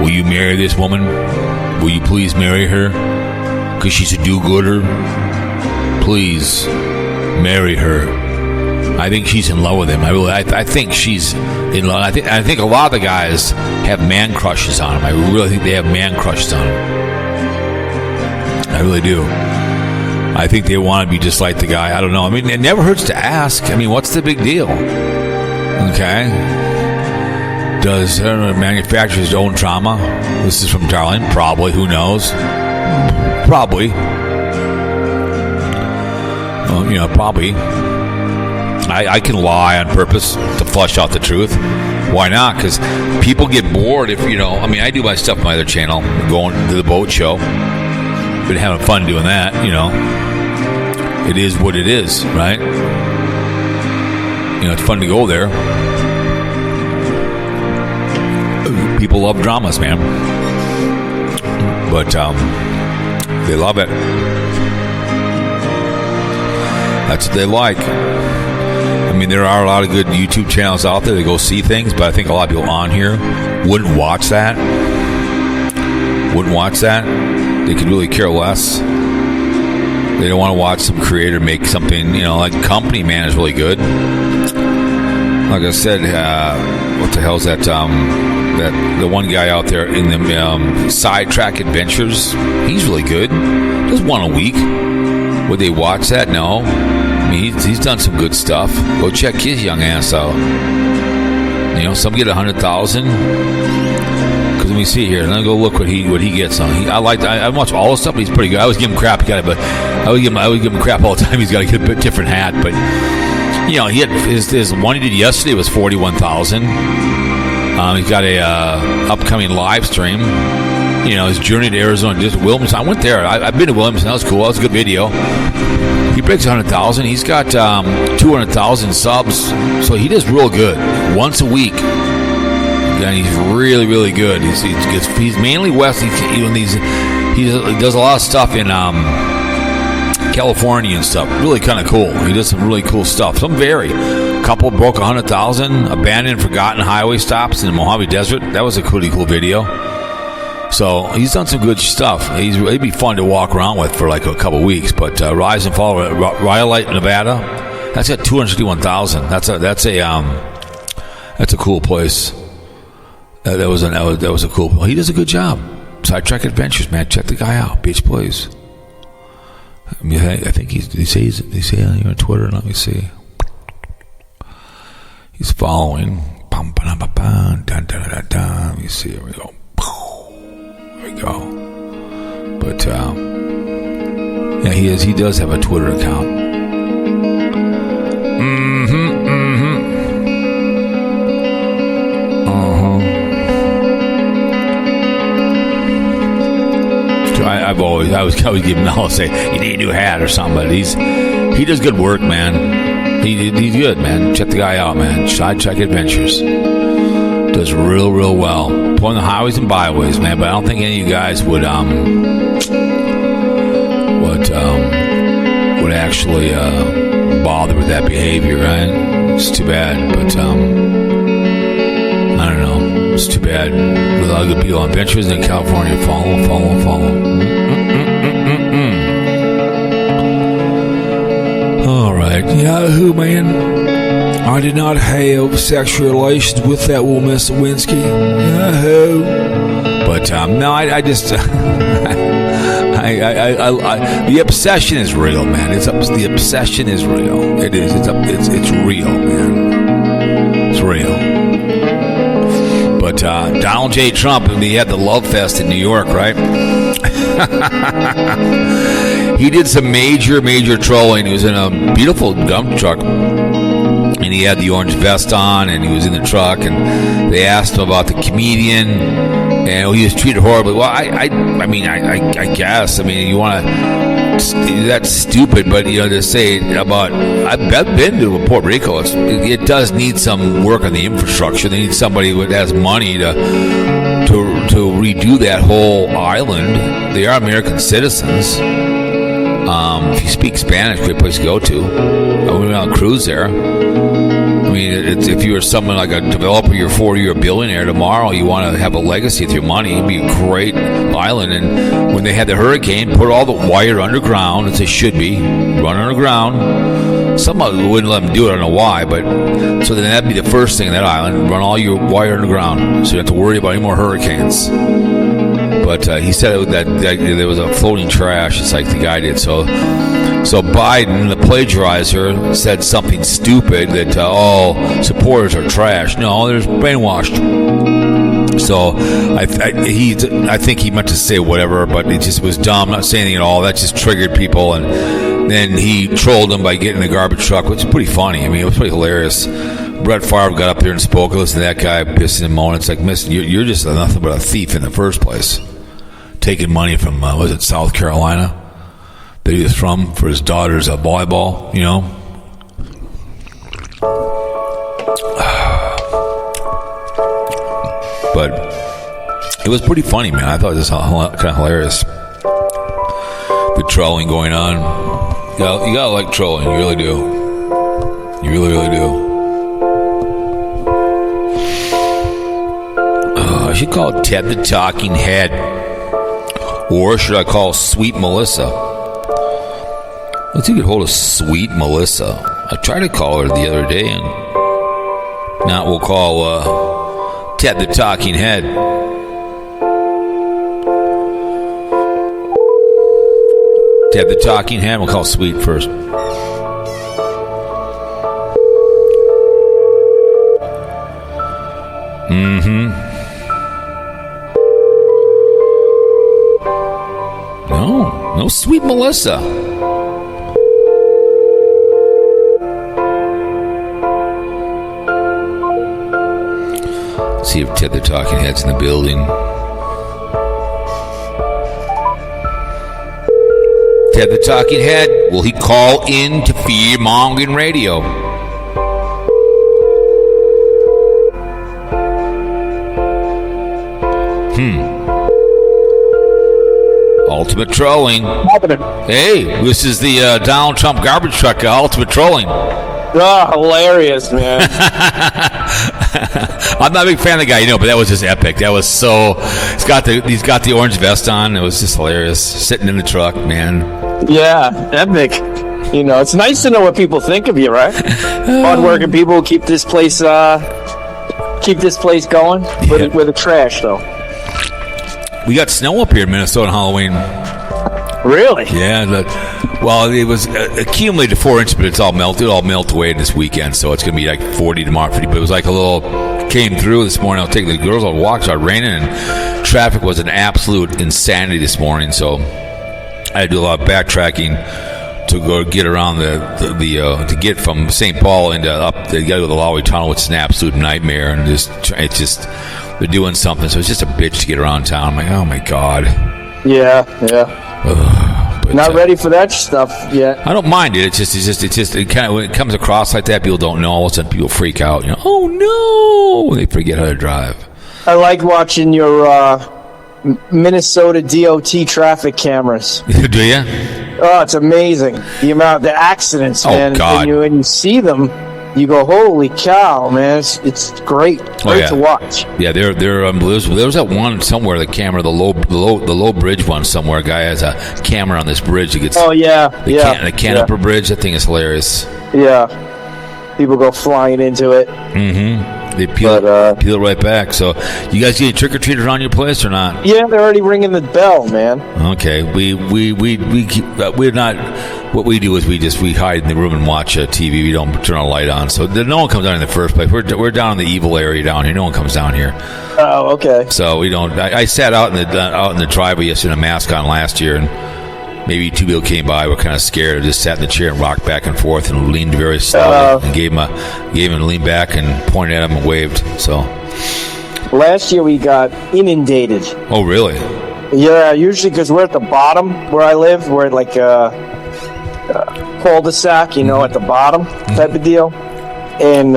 Will you marry this woman? Will you please marry her? Because she's a do-gooder. Please marry her. I think she's in love with him. I think she's in love. I think a lot of the guys have man crushes on him. I really think they have man crushes on him. I really do. I think they want to be just like the guy. I don't know. I mean, it never hurts to ask. I mean, what's the big deal? Okay. Does manufacturers own trauma? This is from Darling. Probably. Who knows? Probably. Well, probably. I can lie on purpose to flush out the truth. Why not? Because people get bored if, I do my stuff on my other channel, going to the boat show. Been having fun doing that, It is what it is, right? It's fun to go there. People love dramas, man. But they love it. That's what they like. I mean, there are a lot of good YouTube channels out there that go see things, but I think a lot of people on here wouldn't watch that. They could really care less. They don't want to watch some creator make something, like Company Man is really good. Like I said, what the hell is that? The one guy out there in the Sidetrack Adventures, he's really good. Just one a week. Would they watch that? No. I mean, he's done some good stuff. Go check his young ass out. Some get 100,000. Because let me see here. Let me go look what he gets on. I watch all the stuff. But he's pretty good. I always give him crap. I would give him crap all the time. He's got to get a bit different hat. But he had his one he did yesterday was 41,000. He's got a upcoming live stream. His journey to Arizona, just Williamson. I went there. I've been to Williamson. That was cool. That was a good video. He breaks 100,000. He's got 200,000 subs, so he does real good once a week. And he's really, really good. He's mainly west. He does a lot of stuff in California and stuff. Really kind of cool. He does some really cool stuff. Some vary. A couple broke 100,000. Abandoned, forgotten highway stops in the Mojave Desert. That was a pretty cool video. So he's done some good stuff. It'd be fun to walk around with for like a couple weeks. But Rise and Fall, Rhyolite, Nevada, that's got 261,000. That's a cool place. That was a cool. Well, he does a good job. Sidetrack Adventures, man. Check the guy out. Bitch Plays. I mean, I think he say on here on Twitter. Let me see. He's following. Let me see. Here we go. There we go. But he does have a Twitter account. I always give him. I'll say you need a new hat or something. But he does good work, man. He's good, man. Check the guy out, man. Sidetrack Adventures does real well. Pulling the highways and byways, man. But I don't think any of you guys would actually bother with that behavior, right? It's too bad, but I don't know. It's too bad. A lot of good people on Adventures in California. Follow. All right, Yahoo, man. I did not have sexual relations with that woman, Miss Lewinsky. Yahoo. But no, I just the obsession is real, man. The obsession is real. It is. It's real, man. It's real. But Donald J. Trump, he had the Love Fest in New York, right? He did some major trolling. He was in a beautiful dump truck, and he had the orange vest on, and he was in the truck, and they asked him about the comedian, and he was treated horribly. Well, I guess. I mean, you want to. That's stupid, but to say about. I've been to Puerto Rico. It does need some work on the infrastructure. They need somebody who has money to redo that whole island. They are American citizens. If you speak Spanish, great place to go to. We went on a cruise there. I mean, if you were someone like a developer, you're 40, you're a billionaire tomorrow, you want to have a legacy with your money, it'd be a great island. And when they had the hurricane, put all the wire underground, as they should be, run underground. Some wouldn't let them do it, I don't know why, but so then that'd be the first thing in that island, run all your wire underground, so you don't have to worry about any more hurricanes. But he said that there was a floating trash, just like the guy did. So Biden, the plagiarizer, said something stupid that all supporters are trash. No, they're brainwashed. So I think he meant to say whatever, but it just was dumb, not saying anything at all. That just triggered people, and then he trolled them by getting in the garbage truck, which is pretty funny. I mean, it was pretty hilarious. Brett Favre got up there and spoke. Listen to that guy pissing and moaning. It's like, you're just nothing but a thief in the first place. Taking money from, was it South Carolina? That he was from for his daughter's volleyball, you know? But it was pretty funny, man. I thought it was kind of hilarious. The trolling going on. You gotta like trolling. You really do. You really, really do. I should call Ted the Talking Head. Or should I call Sweet Melissa? Let's see if we get hold of Sweet Melissa. I tried to call her the other day, and now we'll call Ted the Talking Head. Ted the Talking Head. We'll call Sweet first. No Sweet Melissa. Let's see if Ted the Talking Head's in the building. Ted the Talking Head, will he call in to Fear Mongering Radio? Ultimate trolling. Hey, this is the Donald Trump garbage truck. Ultimate trolling. Oh, hilarious, man. I'm not a big fan of the guy, you know, but that was just epic. That was so. He's got the orange vest on. It was just hilarious. Sitting in the truck, man. Yeah, epic. You know, it's nice to know what people think of you, right? Hardworking people who keep this place going with the trash, though. We got snow up here in Minnesota on Halloween. Really? Yeah. Well, it was accumulated 4 inches, but it's all melted. It all melt away this weekend, so it's going to be like 40 tomorrow. But it was like a little came through this morning. I was taking the girls on walks. Started raining, and traffic was an absolute insanity this morning. So I had to do a lot of backtracking to go get around to get from St. Paul into up. They got to go to the Lowry Tunnel, which is an absolute nightmare, and it's just they're doing something. So it's just a bitch to get around town. I'm like, oh my god. Yeah. But, not ready for that stuff yet. I don't mind it. It kind of when it comes across like that, people don't know. All of a sudden, people freak out. You know, oh no, they forget how to drive. I like watching your Minnesota DOT traffic cameras. Do you? Oh, it's amazing the accidents, man. God. When you see them, you go, holy cow, man! It's great to watch. Yeah, there was that one somewhere. The camera, the low bridge one somewhere. A guy has a camera on this bridge that gets. Oh yeah, the Canoper Bridge. That thing is hilarious. Yeah, people go flying into it. Mm-hmm. They peel it right back. So, you guys getting trick or treaters on your place or not? Yeah, they're already ringing the bell, man. Okay, we're not. What we do is we hide in the room and watch TV. We don't turn a light on, so no one comes down in the first place. We're down in the evil area down here. No one comes down here. Oh, okay. So we don't. I sat out in the driveway yesterday, in a mask on last year, and maybe 2 people came by. We're kind of scared. I just sat in the chair and rocked back and forth and leaned very slowly and gave him a lean back and pointed at him and waved. So last year we got inundated. Oh, really? Yeah, usually because we're at the bottom where I live. We're at like cul-de-sac, at the bottom type of deal. And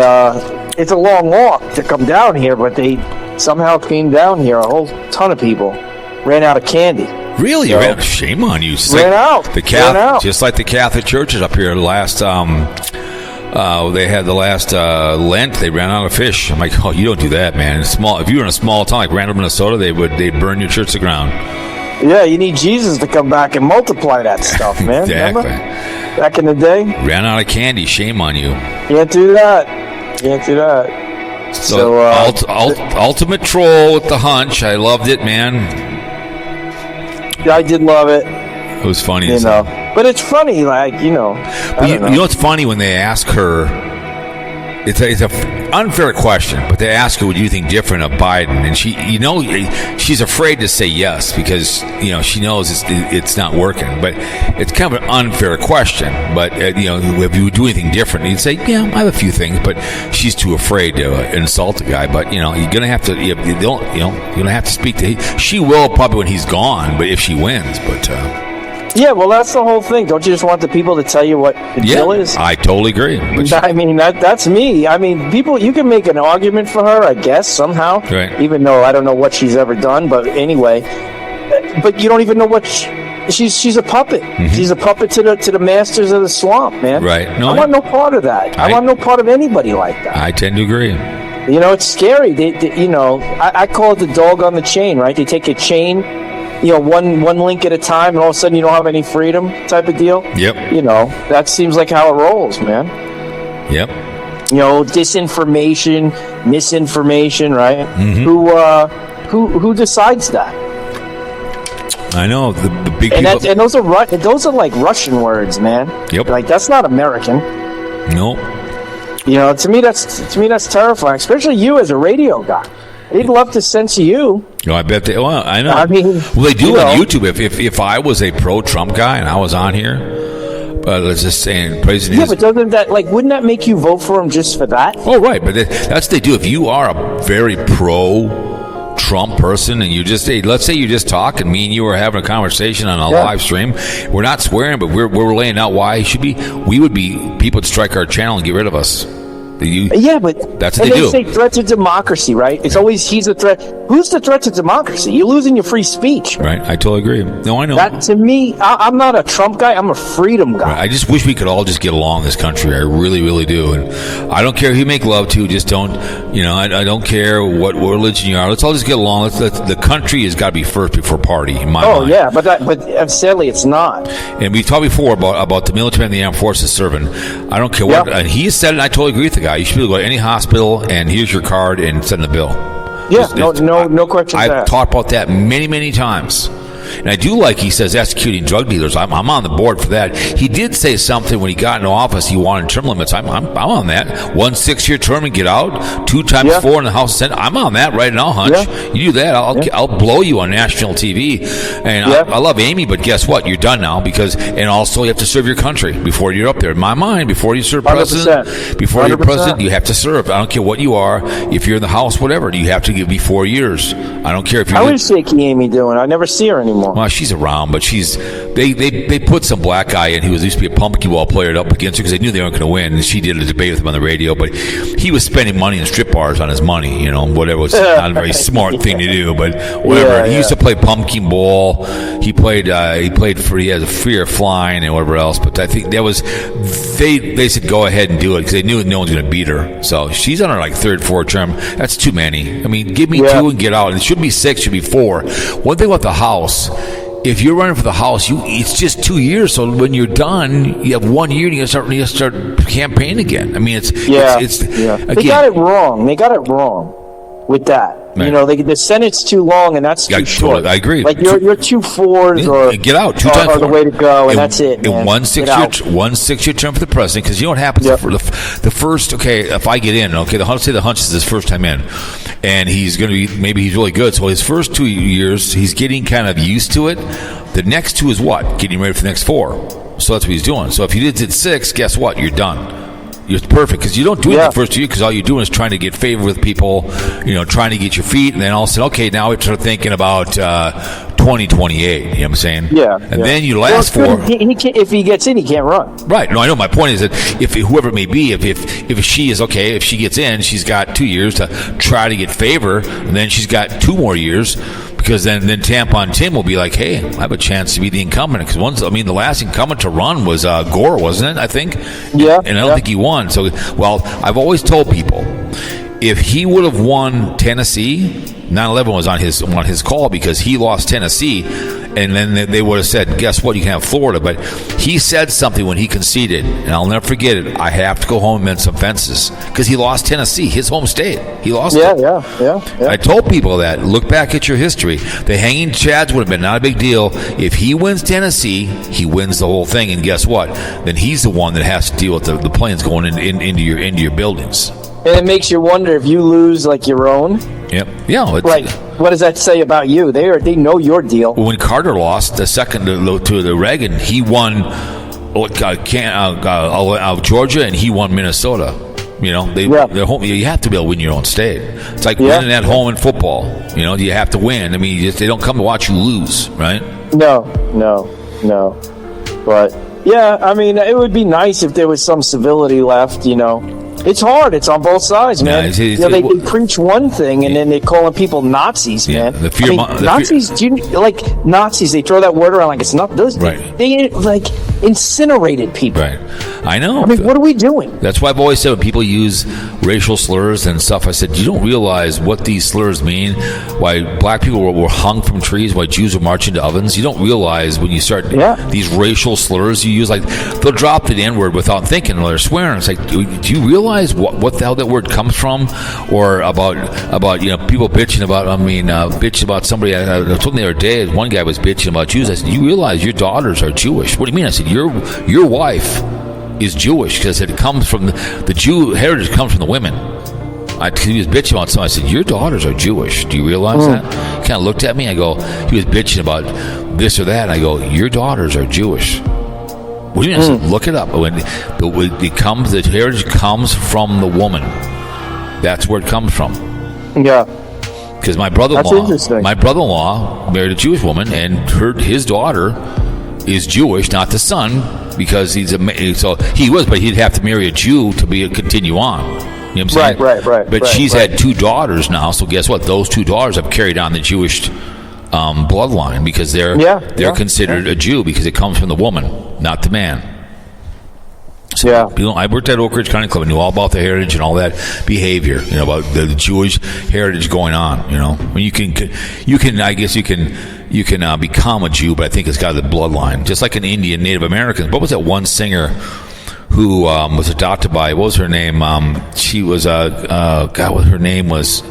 it's a long walk to come down here, but they somehow came down here. A whole ton of people ran out of candy. Really? So, shame on you. Just ran like out. Just like the Catholic churches up here last. They had the last Lent. They ran out of fish. I'm like, oh, you don't do that, man. If you were in a small town like Randall, Minnesota, they'd burn your church to the ground. Yeah, you need Jesus to come back and multiply that stuff, man. Exactly. Remember? Back in the day. Ran out of candy. Shame on you. Can't do that. So ultimate troll with the hunch. I loved it, man. I did love it. It was funny. You know. But it's funny, like, you know. You know what's funny when they ask her, it's an unfair question, but they ask her, would you think different of Biden? And she's afraid to say yes because, she knows it's not working. But it's kind of an unfair question. But, if you would do anything different, you'd say, yeah, I have a few things. But she's too afraid to insult the guy. But, you're going to have to, you're going to have to speak to him. She will probably when he's gone, but if she wins. But, yeah, well, that's the whole thing. Don't you just want the people to tell you what the deal is? I totally agree. I mean, that's me. I mean, people, you can make an argument for her, I guess, somehow. Right. Even though I don't know what she's ever done, but anyway. But you don't even know what she's a puppet. Mm-hmm. She's a puppet to the masters of the swamp, man. Right. No, I want no part of that. I want no part of anybody like that. I tend to agree. It's scary. I call it the dog on the chain, right? They take a chain, one link at a time, and all of a sudden you don't have any freedom type of deal. Yep. That seems like how it rolls, man. Yep. Disinformation, misinformation, right? Mm-hmm. Who decides that? I know the big people. And those are like Russian words, man. Yep. Like that's not American. No. To me that's terrifying, especially you as a radio guy. They'd love to censor you. I bet they. Well, I know. I mean, they do on YouTube. If I was a pro-Trump guy and I was on here, let's just say praising. Yeah, but doesn't that wouldn't that make you vote for him just for that? Oh, right. But that's what they do. If you are a very pro-Trump person and let's say you just talk and me and you are having a conversation on a live stream, we're not swearing, but we're laying out why people would strike our channel and get rid of us. But that's what they do. Say threat to democracy, right? It's always he's a threat. Who's the threat to democracy? You're losing your free speech. Right. I totally agree. No, I know. That to me, I'm not a Trump guy. I'm a freedom guy. Right. I just wish we could all just get along in this country. I really, really do. And I don't care who you make love to. Just don't. I don't care what religion you are. Let's all just get along. The country has got to be first before party. In my mind. Oh yeah, but sadly it's not. And we talked before about the military and the armed forces serving. I don't care what. And he said, and I totally agree with the guy. You should be able to go to any hospital and here's your card and send the bill. Yeah, no question. I've talked about that many, many times. And I do like he says executing drug dealers. I'm on the board for that. He did say something when he got into office. He wanted term limits. I'm on that. 1 6-year term and get out. 2 times 4 in the House and Senate. I'm on that right now, Hunch. Yeah. You do that, I'll blow you on national TV. And I love Amy, but guess what? You're done now and also you have to serve your country before you're up there. In my mind, before you serve president, 100%. You have to serve. I don't care what you are. If you're in the House, whatever, you have to give me 4 years. I don't care if you're. How is shaky Amy doing? I never see her anymore. Well, she's around, but they put some black guy in who used to be a pumpkin ball player up against her because they knew they weren't going to win. And she did a debate with him on the radio, but he was spending money in strip bars on his money, whatever. Was not a very smart thing to do, but whatever. He used to play pumpkin ball. He has a fear of flying and whatever else. But I think that was they said go ahead and do it because they knew no one's going to beat her. So she's on her third, fourth term. That's too many. I mean, give me 2 and get out. And it should be 6, should be 4. One thing about the House. If you're running for the House, it's just 2 years. So when you're done, you have 1 year and you start campaigning again. I mean, it's again, they got it wrong. They got it wrong with that. Right. The Senate's too long and that's too short. I agree. Like your 2 4s or get out 2 times are the way to go, and that's it. In 1 6-year term for the president, because you know what happens for the first. Okay, if I get in, let's say the Hunch is his first time in, and he's going to be maybe he's really good. So his first 2 years, he's getting kind of used to it. The next 2 is what? Getting ready for the next 4. So that's what he's doing. So if you did 6, guess what? You're done. You're perfect because you don't do it in the first 2 years because all you're doing is trying to get favor with people, trying to get your feet, and then all of a sudden, okay, now we start thinking about 2028. You know what I'm saying? Yeah. And then you last for. If he gets in, he can't run. Right. No, I know. My point is that if whoever it may be, if she is okay, if she gets in, she's got 2 years to try to get favor, and then she's got 2 more years. Because then Tampon Tim will be like, hey, I have a chance to be the incumbent. Because the last incumbent to run was Gore, wasn't it? I think. Yeah. And I don't think he won. So, well, I've always told people, if he would have won Tennessee, 9/11 was on his call because he lost Tennessee, and then they would have said, guess what, you can have Florida. But he said something when he conceded, and I'll never forget it. I have to go home and mend some fences because he lost Tennessee, his home state. He lost it. Yeah. I told people that. Look back at your history. The hanging chads would have been not a big deal. If he wins Tennessee, he wins the whole thing, and guess what? Then he's the one that has to deal with the planes going into your buildings. And it makes you wonder if you lose like your own. Yep. Yeah. Like, what does that say about you? They know your deal. When Carter lost the second to the Reagan, he won Georgia and he won Minnesota. They're home. You have to be able to win your own state. It's like winning at home in football. You have to win. I mean, they don't come to watch you lose, right? No. But yeah, I mean, it would be nice if there was some civility left. It's hard. It's on both sides, man. Yeah, they preach one thing and then they're calling people Nazis, man. Nazis, Nazis, they throw that word around like it's not. They incinerated people. Right. I know. I mean, what are we doing? That's why I've always said when people use racial slurs and stuff, I said, you don't realize what these slurs mean, why black people were hung from trees, why Jews were marching to ovens. You don't realize when you start these racial slurs you use, like they'll drop the N-word without thinking, or they're swearing. It's like, do you realize what the hell that word comes from? Or about people bitching about somebody. I told them the other day, one guy was bitching about Jews. I said, you realize your daughters are Jewish? What do you mean? I said, your wife is Jewish, because it comes from the Jew heritage comes from the women. He was bitching about something. I said, your daughters are Jewish. Do you realize that? He kind of looked at me. I go, he was bitching about this or that. And I go, your daughters are Jewish. What do you mean? I said, look it up. The heritage comes from the woman. That's where it comes from. Yeah. Because my brother-in-law married a Jewish woman, and his daughter is Jewish, not the son, because but he'd have to marry a Jew to continue on. You know what I'm saying? Right. But she's had two daughters now, so guess what? Those two daughters have carried on the Jewish bloodline, because they're considered a Jew because it comes from the woman, not the man. So, I worked at Oak Ridge County Club and knew all about the heritage and all that behavior, about the Jewish heritage going on. When you can become a Jew, but I think it's got the bloodline, just like an Indian, Native American. What was that one singer who was adopted by? What was her name? She was what her name was.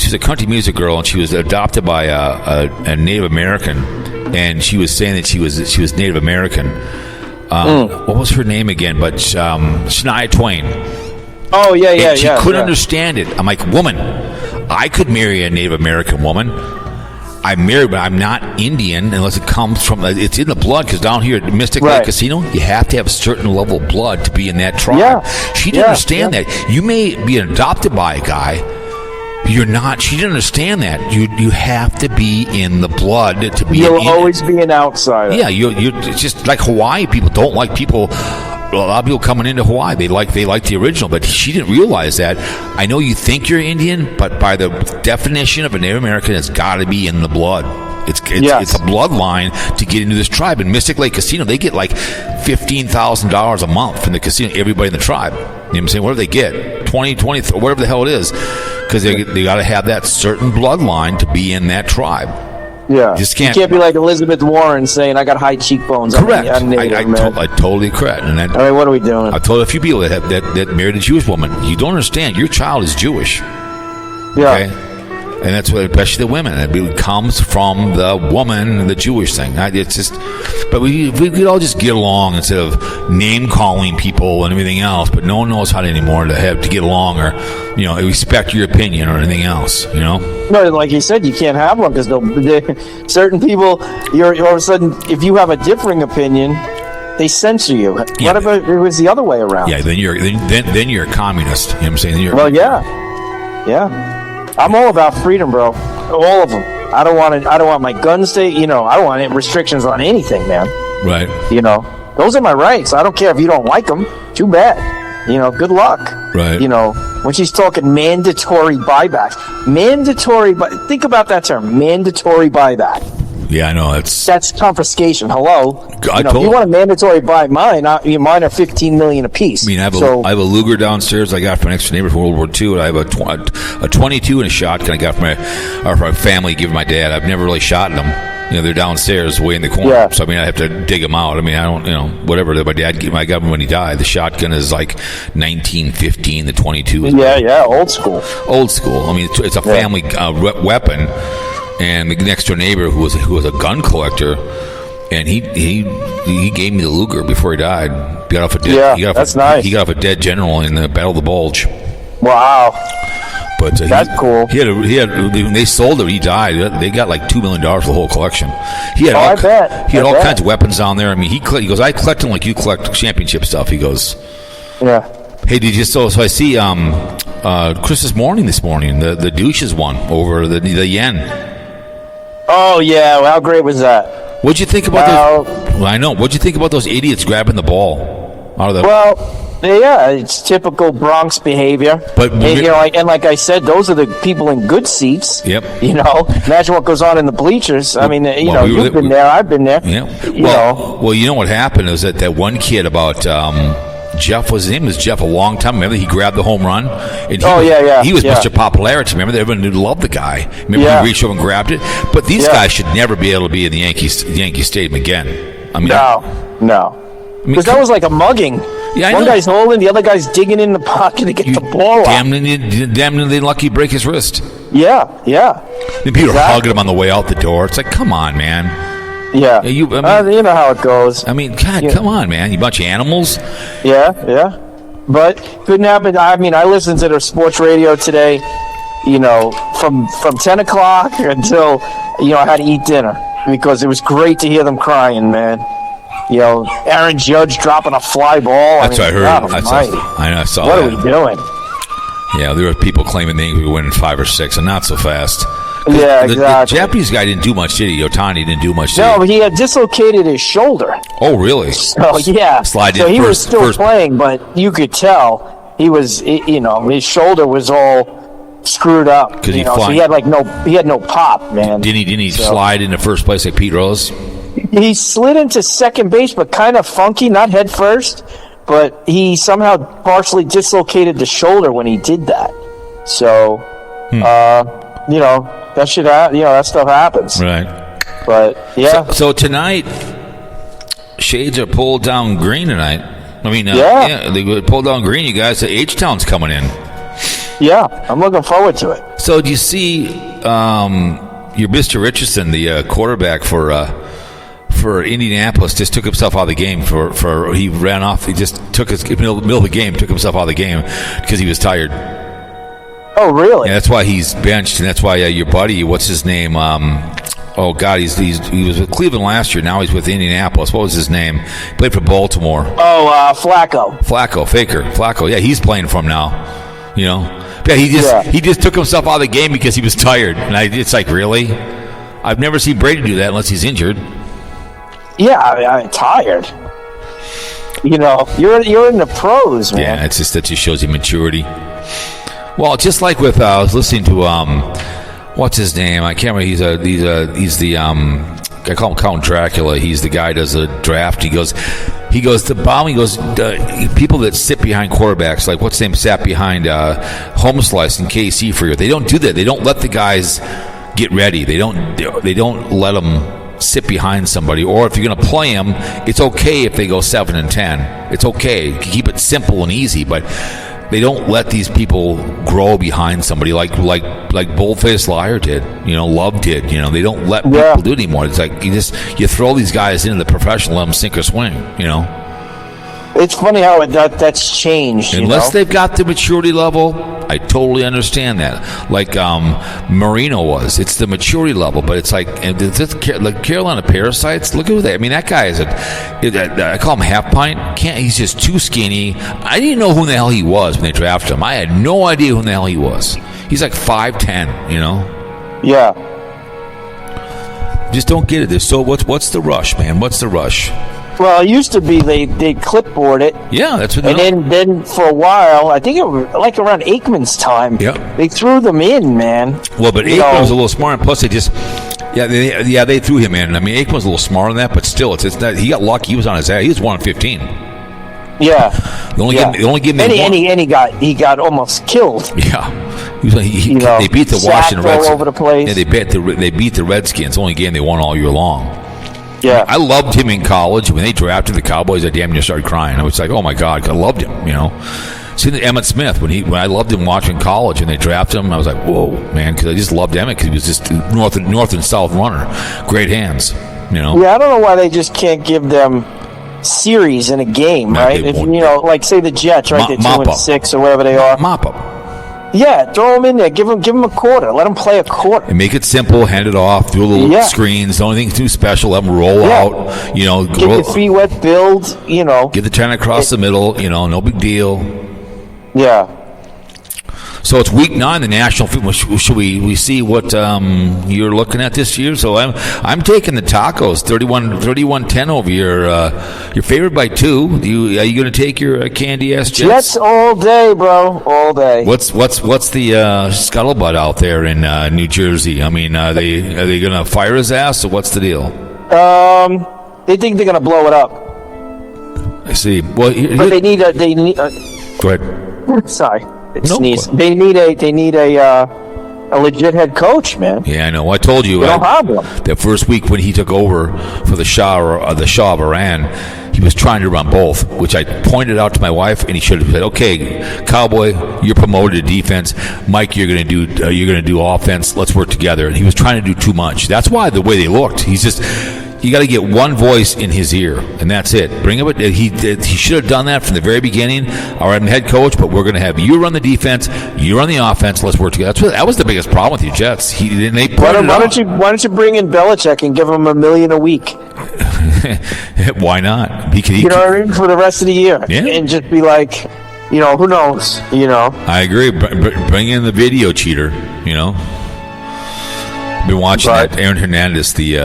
She's a country music girl, and she was adopted by a Native American, and she was saying that she was Native American. What was her name again? But Shania Twain. Oh, yeah. She couldn't understand it. I'm like, woman, I could marry a Native American woman. I'm married, but I'm not Indian unless it comes from, it's in the blood, because down here at Mystic Lake Casino, you have to have a certain level of blood to be in that tribe. Yeah. She didn't understand that. You may be adopted by a guy, you're not. She didn't understand that. You have to be in the blood to be. You'll always be an outsider. Yeah, it's just like Hawaii. People don't like people. A lot of people coming into Hawaii, they like the original, but she didn't realize that. I know you think you're Indian, but by the definition of a Native American, it's got to be in the blood. It's a bloodline to get into this tribe. In Mystic Lake Casino, they get like $15,000 a month from the casino, everybody in the tribe. You know what I'm saying? What do they get? 20, whatever the hell it is. Because they got to have that certain bloodline to be in that tribe. Yeah. You can't be like Elizabeth Warren saying, I got high cheekbones. Correct. I totally correct. And I mean, what are we doing? I've told a few people that married a Jewish woman, you don't understand. Your child is Jewish. Yeah. Okay? And that's what, especially the women. It comes from the woman and the Jewish thing. It's just, but we could all just get along instead of name calling people and everything else. But no one knows how anymore to get along, or respect your opinion or anything else. No, like you said, you can't have one because certain people. You're all of a sudden, if you have a differing opinion, they censor you. Yeah. What if it was the other way around? Yeah, then you're a communist. You know what I'm saying? Yeah. I'm all about freedom, bro. All of them. I don't want my guns to. I don't want any restrictions on anything, man. Right. Those are my rights. I don't care if you don't like them. Too bad. Good luck. Right. You know, when she's talking mandatory buyback. Think about that term, mandatory buyback. Yeah, I know. That's confiscation. Hello. If you want a mandatory buy mine, mine are $15 million a piece. I mean, I have a Luger downstairs I got from an next door neighbor from World War II, and I have a 22 and a shotgun I got from my family, given my dad. I've never really shot them. You know, they're downstairs way in the corner. Yeah. So, I mean, I have to dig them out. I mean, I don't, whatever. My dad, I got them when he died. The shotgun is like 1915. The 22 is old school. Old school. I mean, it's a family weapon. And the next door neighbor, who was a gun collector, and he gave me the Luger before he died. He got off nice. He got off a dead general in the Battle of the Bulge. Wow. But that's cool. He had when they sold it, he died. They got like $2 million for the whole collection. He had all kinds of weapons down there. I mean, he goes, I collect them like you collect championship stuff. He goes, yeah. Hey, did you so I see Christmas morning this morning the douches won over the yen. Oh yeah, well, how great was that? What'd you think about those? Well, I know. What'd you think about those idiots grabbing the ball out of the? Well, yeah, it's typical Bronx behavior. But like I said, those are the people in good seats. Yep. You know, imagine what goes on in the bleachers. I mean, you've been there, I've been there. Yeah. Well, you know what happened is that one kid about. Jeff his name was Jeff a long time. Remember, he grabbed the home run. And he was Mr. Popularity. Remember, everyone loved the guy. Remember, he reached over and grabbed it. But these guys should never be able to be in the Yankee Stadium again. I mean, no, because that was like a mugging. Yeah, one guy's holding, the other guy's digging in the pocket to get the ball out. Damn near lucky break his wrist. Yeah. Then people are hugging him on the way out the door. It's like, come on, man. Yeah, you know how it goes. I mean, God, come on, man! You bunch of animals. Yeah. But couldn't happen. I mean, I listened to their sports radio today. You know, from 10 o'clock until I had to eat dinner because it was great to hear them crying, man. You know, Aaron Judge dropping a fly ball. That's what I heard. I saw what that. What are we doing? Yeah, there were people claiming they were winning 5 or 6, and not so fast. Yeah, exactly. The Japanese guy didn't do much, did he? Otani didn't do much, did No, but he had dislocated his shoulder. Oh, really? So, yeah. So he was still playing, but you could tell his shoulder was all screwed up. So he had no pop, man. Didn't he slide in the first place like Pete Rose? He slid into second base, but kind of funky, not head first. But he somehow partially dislocated the shoulder when he did that. So, that shit, that stuff happens. Right. But, yeah. So tonight, shades are pulled down green tonight. I mean, they pulled down green. You guys, H-Town's coming in. Yeah, I'm looking forward to it. So do you see your Mr. Richardson, the quarterback for Indianapolis, just took himself out of the game he ran off. He just took his middle of the game, took himself out of the game because he was tired. Oh, really? Yeah, that's why he's benched, and that's why your buddy, what's his name? He was with Cleveland last year. Now he's with Indianapolis. What was his name? He played for Baltimore. Oh, Flacco. Flacco. Yeah, he's playing for him now. Yeah, he just took himself out of the game because he was tired. And it's like, really? I've never seen Brady do that unless he's injured. Yeah, I'm tired. You're in the pros, man. Yeah, that just shows you maturity. Well, just like with I was listening to what's his name? I can't remember. He's the I call him Count Dracula. He's the guy who does a draft. He goes people that sit behind quarterbacks, like what's his name sat behind Home Slice and KC for you. They don't do that. They don't let the guys get ready. They don't let them sit behind somebody. Or if you're going to play them, it's okay if they go 7-10. It's okay. You can keep it simple and easy, but they don't let these people grow behind somebody like Boldface Liar did. Love did. They don't let people do it anymore. It's like you throw these guys into the professional, let them sink or swing. It's funny how that's changed. Unless they've got the maturity level, I totally understand that. Like Marino was. It's the maturity level, but it's like Carolina Parasites. Look at that. I mean, that guy is I call him half pint. He's just too skinny. I didn't know who the hell he was when they drafted him. I had no idea who the hell he was. He's like 5'10", Yeah. Just don't get it. So what's the rush, man? What's the rush? Well, it used to be they clipboard it. Yeah, that's what they And then for a while, I think it was like around Aikman's time, they threw them in, man. Well, but Aikman was a little smart, and plus they just they threw him in. I mean, Aikman was a little smarter than that, but still, it's not, he got lucky. He was on his ass. He was 1 of 15. Yeah, the only game he got almost killed. Yeah, they beat the Washington Redskins all over the place. Yeah, they beat the Redskins. The only game they won all year long. Yeah, I loved him in college. When they drafted the Cowboys, I damn near started crying. I was like, oh my god, I loved him. You know, see Emmitt Smith when I loved him watching college, and they drafted him. I was like, whoa, man, because I just loved Emmitt because he was just north and south runner, great hands. You know. Yeah, I don't know why they just can't give them series in a game, right? If like say the Jets, right? They're 2-6 or whatever they are. Mop up. Yeah, throw them in there. Give them a quarter. Let them play a quarter. And make it simple. Hand it off. Do a little screens. Don't anything too special. Let them roll out. You know, get your feet wet. Build. You know, get the turn across the middle. You know, no big deal. Yeah. So it's week 9, the national football. Should we see what you're looking at this year? So I'm taking the Tacos 31-10 over your favorite by 2. Are you going to take your candy ass Jets? Jets all day, bro, all day. What's the scuttlebutt out there in New Jersey? I mean, are they going to fire his ass, or what's the deal? They think they're going to blow it up. I see. Well, but they need Go ahead. Sorry. Sneeze. They need a legit head coach, man. Yeah, I know. I told you that first week when he took over for the Shah of Iran, he was trying to run both, which I pointed out to my wife, and he should have said, "Okay, Cowboy, you're promoted to defense. Mike, you're going to do offense. Let's work together." And he was trying to do too much. That's why the way they looked. He's just. You got to get one voice in his ear, and that's it. Bring him. He should have done that from the very beginning. All right, I'm head coach, but we're going to have you run the defense, you run the offense. Let's work together. That was the biggest problem with you Jets. Why don't you bring in Belichick and give him $1 million a week? Why not? You know what I mean? For the rest of the year, and just be like, who knows? I agree. Bring in the video cheater. Been watching that Aaron Hernandez, the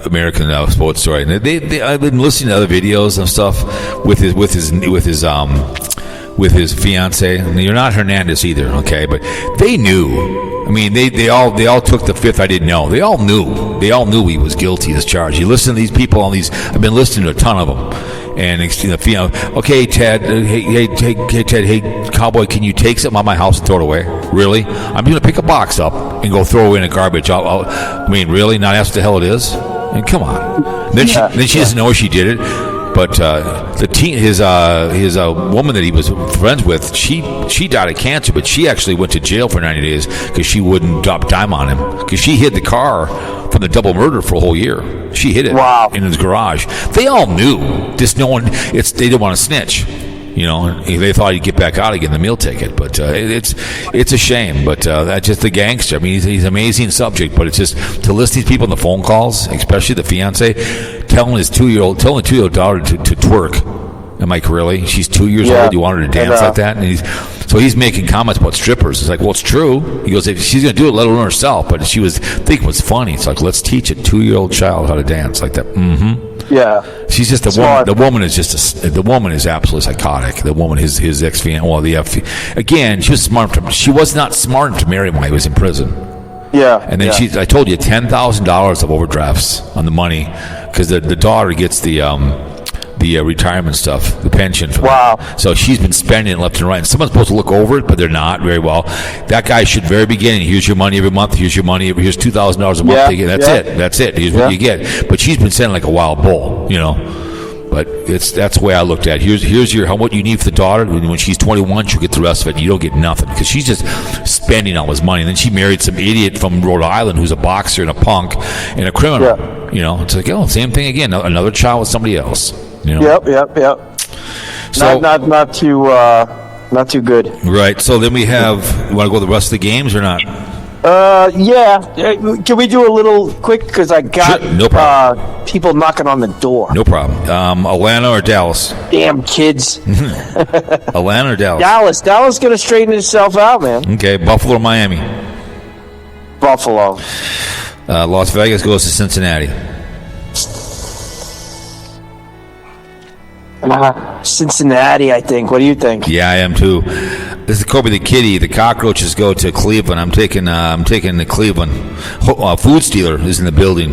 American sports story, and I've been listening to other videos and stuff with his fiance. And you're not Hernandez either, okay? But they knew. I mean, they all took the fifth. I didn't know. They all knew he was guilty as charged. You listen to these people on these. I've been listening to a ton of them. And okay, Ted. Hey, Ted. Hey, Cowboy, can you take something out of my house and throw it away? Really? I'm going to pick a box up and go throw it in the garbage. I mean, really? Not ask what the hell it is? I mean, come on. Then she doesn't know she did it. But his woman that he was friends with, she died of cancer, but she actually went to jail for 90 days because she wouldn't drop dime on him because she hid the car from the double murder for a whole year. She hid it in his garage. They all knew. Just no one. They didn't want to snitch. They thought he'd get back out again, the meal ticket. But it's a shame. But that's just the gangster. I mean, he's an amazing subject. But it's just to listen to these people on the phone calls, especially the fiance, telling his 2-year-old daughter to twerk. I'm like, really? She's 2 years old. You want her to dance like that? And he's making comments about strippers. It's like, well, it's true. He goes, if she's going to do it, let her learn herself. But she was thinking it was funny. It's like, let's teach a 2-year-old child how to dance like that. Mm-hmm. Yeah. She's just the woman is just the woman is absolutely psychotic. The woman, his ex-fiance, again, she was smart. She was not smart enough to marry him while he was in prison. Yeah. And then I told you, $10,000 of overdrafts on the money because the daughter gets the retirement stuff, the pension. So she's been spending it left and right. And someone's supposed to look over it, but they're not very well. That guy should very beginning. Here's your money every month. Here's your money. Here's $2,000 a month. It. That's it. Here's what you get. But she's been spending like a wild bull, But that's the way I looked at it. Here's what you need for the daughter. When she's 21, she'll get the rest of it. You don't get nothing because she's just spending all his money. And then she married some idiot from Rhode Island who's a boxer and a punk and a criminal. Yeah. It's like, same thing again. Another child with somebody else. Yep. So not too good. Right. So then we have. You want to go the rest of the games or not? Yeah. Can we do a little quick? Because I got no problem. People knocking on the door. No problem. Atlanta or Dallas? Damn kids. Atlanta or Dallas? Dallas going to straighten itself out, man. Okay. Buffalo or Miami? Buffalo. Las Vegas goes to Cincinnati. Cincinnati, I think. What do you think? Yeah, I am too. This is Kobe the Kitty. The Cockroaches go to Cleveland. I'm taking the Cleveland. Food Stealer is in the building.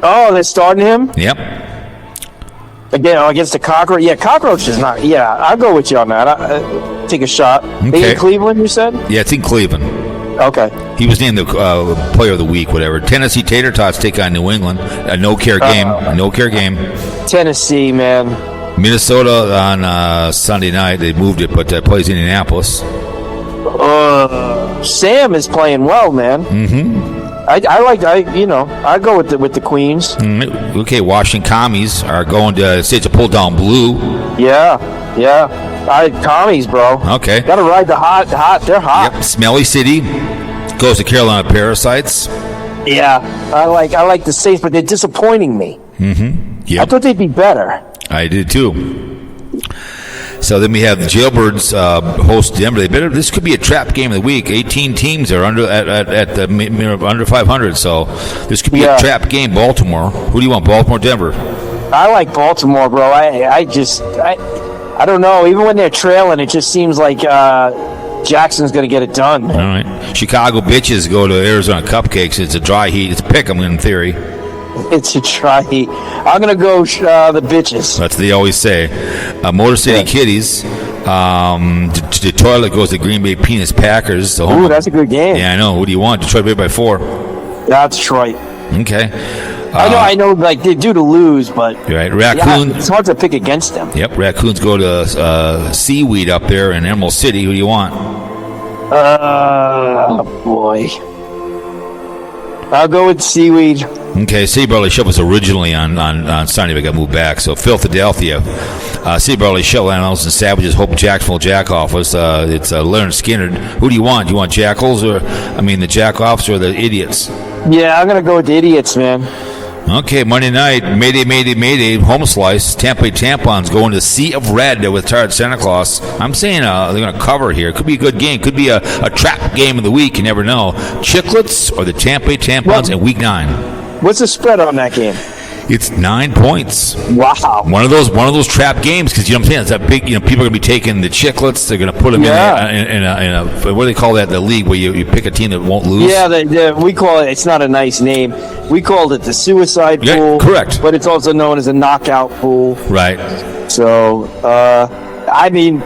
Oh, they're starting him? Yep. Again, against the Cockroach. Yeah, Cockroach is not. Yeah, I'll go with you on that. Take a shot. Okay. They in Cleveland, you said? Yeah, it's in Cleveland. Okay. He was named the Player of the Week, whatever. Tennessee Tater Tots take on New England. A no-care game. A no-care game. Tennessee, man. Minnesota on Sunday night. They moved it, but plays Indianapolis. Sam is playing well, man. Mm-hmm. I go with the Queens. Okay, Washington Commies are going to say it's a pull down blue. Yeah. Commies, bro. Okay. Got to ride the hot. They're hot. Yep. Smelly City goes to Carolina Parasites. Yeah, I like the Saints, but they're disappointing me. Mm-hmm. Yep. I thought they'd be better. I did too. So then we have the Jailbirds host Denver. This could be a trap game of the week. 18 teams are under 500, so this could be a trap game. Baltimore. Who do you want? Baltimore, Denver? I like Baltimore, bro. I don't know. Even when they're trailing, it just seems like Jackson's going to get it done. All right. Chicago bitches go to Arizona Cupcakes. It's a dry heat. It's pick 'em in theory. It's a dry heat. I'm going to go the bitches. That's what they always say. Motor City Kitties. Detroit goes to Green Bay Penis Packers. Ooh, that's a good game. Yeah, I know. Who do you want? Detroit beat by 4. That's Detroit. Okay. I know. Like they're due to lose, but right. Raccoon. It's hard to pick against them. Yep. Raccoons go to Seaweed up there in Emerald City. Who do you want? Boy. I'll go with Seaweed. Okay, City Barley Show was originally on Sunday, but got moved back. So Philadelphia, City Barley Show, Animals and Savages, Hope Jacksonville Jackoffs. It's Leonard Skinner. Who do you want? Do you want Jackals the Jackoffs or the Idiots? Yeah, I'm gonna go with the Idiots, man. Okay, Monday night, Mayday, home slice. Tampa Bay Tampons going to Sea of Red with Tired Santa Claus. I'm saying they're going to cover here. Could be a good game. Could be a trap game of the week. You never know. Chiclets or the Tampa Bay Tampons in Week 9. What's the spread on that game? It's 9 points. Wow. One of those trap games because you know what I'm saying. It's that big. People are going to be taking the Chiclets. They're going to put them in a what do they call that? The league where you pick a team that won't lose. Yeah, we call it. It's not a nice name. We called it the suicide pool. Yeah, correct. But it's also known as a knockout pool. Right. So, I mean,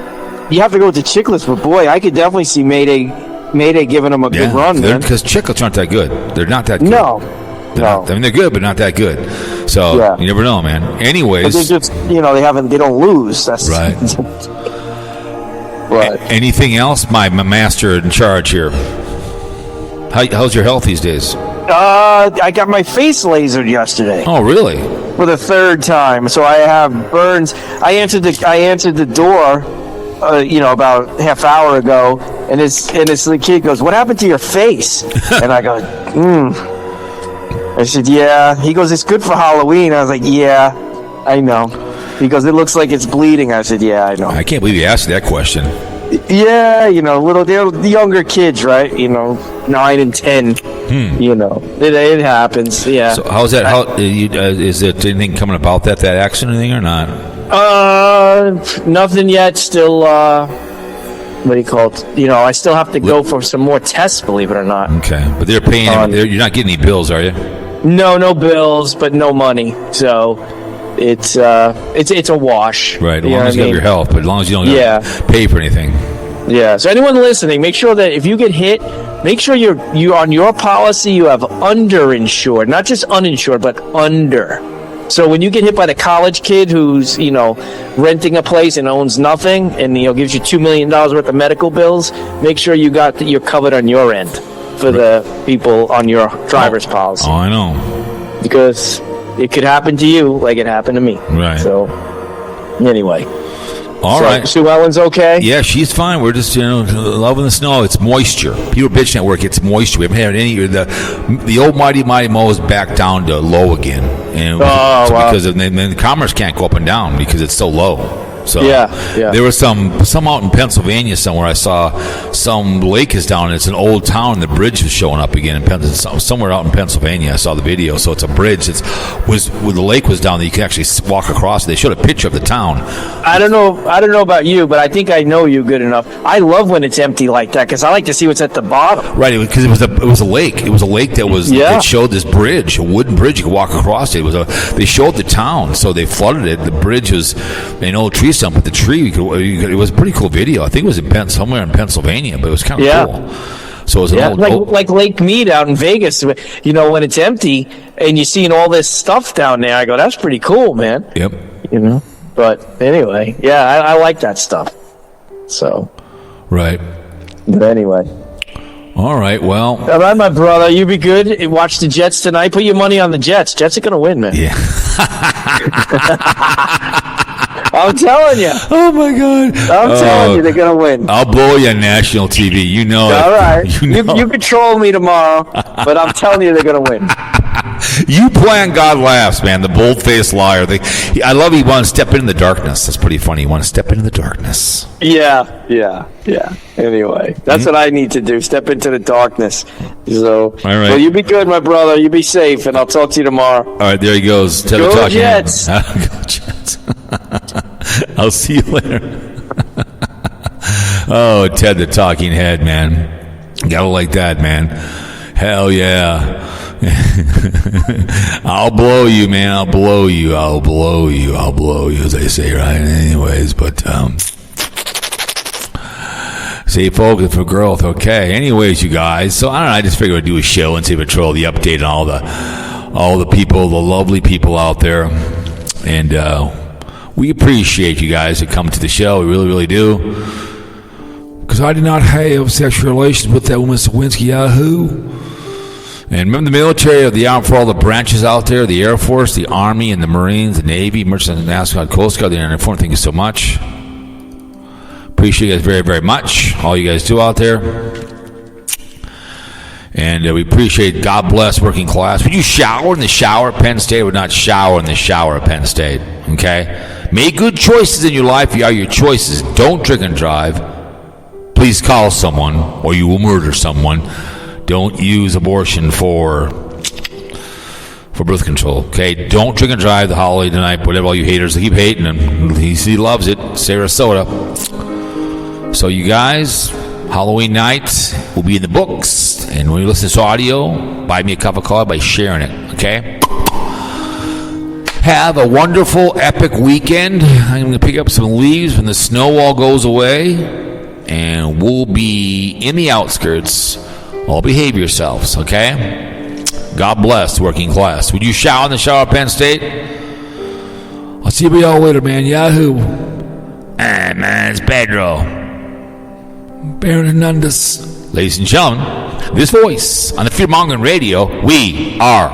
you have to go with the Chiclets, but boy, I could definitely see Mayday giving them a good run, man. Because Chiclets aren't that good. They're not that good. No. They're good, but not that good. So you never know, man. Anyways, but they just they don't lose. That's right. But anything else, my master in charge here? How's your health these days? I got my face lasered yesterday. Oh, really? For the third time. So I have burns. I answered the door, about half hour ago, and the kid goes, "What happened to your face?" And I go, I said, "Yeah." He goes, "It's good for Halloween." I was like, "Yeah, I know." He goes, "It looks like it's bleeding." I said, "Yeah, I know." I can't believe you asked that question. Yeah, they're the younger kids, right? 9 and 10. It happens. Yeah. So how's that? Is it anything coming about that accident thing or not? Nothing yet. Still, what do you call it? I still have to go for some more tests, believe it or not. Okay, but they're paying. You're not getting any bills, are you? No bills, but no money. So it's a wash. Right. As long as you have your health, but as long as you don't pay for anything. Yeah. So anyone listening, make sure that if you get hit, make sure you on your policy you have underinsured, not just uninsured, but under. So when you get hit by the college kid who's renting a place and owns nothing, and gives you $2 million worth of medical bills, make sure you're covered on your end for the people on your driver's policy. Oh, I know. Because it could happen to you like it happened to me. Right. So anyway. All right. Sue Ellen's okay? Yeah, she's fine. We're just loving the snow. It's moisture. People bitching at work. It's moisture. We haven't had any. The old mighty Mo is back down to low again, and because the commerce can't go up and down because it's so low. So Yeah. there was some out in Pennsylvania somewhere. I saw some lake is down. It's an old town. And the bridge was showing up again in somewhere out in Pennsylvania. I saw the video. So it's a bridge. Where the lake was down. That you can actually walk across. They showed a picture of the town. I don't know about you, but I think I know you good enough. I love when it's empty like that because I like to see what's at the bottom. Right, because it was a lake. It was a lake that showed this bridge, a wooden bridge. You could walk across it. They showed the town, so they flooded it. The bridge was an old tree stump, but the tree it was a pretty cool video. I think it was somewhere in Pennsylvania, but it was kind of cool. So it was like Lake Mead out in Vegas. You know, when it's empty and you're seeing all this stuff down there, I go, that's pretty cool, man. Yep. You know, but anyway, I like that stuff. So. Right. But anyway. All right, well. All right, my brother. You be good. Watch the Jets tonight. Put your money on the Jets. Jets are going to win, man. Yeah. I'm telling you. Oh, my God. I'm telling you they're going to win. I'll blow you on national TV. You know it. All right. You control me tomorrow, but I'm telling you they're going to win. You plan, God laughs, man. The bold-faced liar. I love he want to step into the darkness. That's pretty funny. You want to step into the darkness. Yeah. Anyway, that's what I need to do. Step into the darkness. So, all right. Well, you be good, my brother. You be safe, and I'll talk to you tomorrow. All right, there he goes. Go Jets. Go Jets. I'll see you later. Oh, Ted the Talking Head, man. Gotta like that, man. Hell yeah. I'll blow you, man. I'll blow you, as they say, right? Anyways, but stay focused for growth. Okay. Anyways, you guys. So I don't know. I just figured I'd do a show and see patrol the update on all the people, the lovely people out there, and we appreciate you guys that come to the show. We really, really do. Because I did not have sexual relations with that woman, Sawinski Yahoo. And remember the military, the armed for all the branches out there, the Air Force, the Army, and the Marines, the Navy, Merchant National Guard, Coast Guard, the Air Force. Thank you so much. Appreciate you guys very, very much. All you guys do out there. And we appreciate God bless working class. Would you shower in the shower at Penn State? Would not shower in the shower at Penn State. Okay? Make good choices in your life. You are your choices. Don't drink and drive. Please call someone or you will murder someone. Don't use abortion for birth control. Okay? Don't drink and drive the holiday tonight. Whatever all you haters, they keep hating him. He loves it. Sarasota. So you guys, Halloween night will be in the books. And when you listen to this audio, buy me a cup of coffee by sharing it. Okay? Have a wonderful, epic weekend. I'm going to pick up some leaves when the snow all goes away. And we'll be in the outskirts. All behave yourselves, okay? God bless working class. Would you shower in the shower at Penn State? I'll see you all later, man. Yahoo. Man, it's Pedro. Baron Hernandez. Ladies and gentlemen, this voice on the Fear Mongering Radio, we are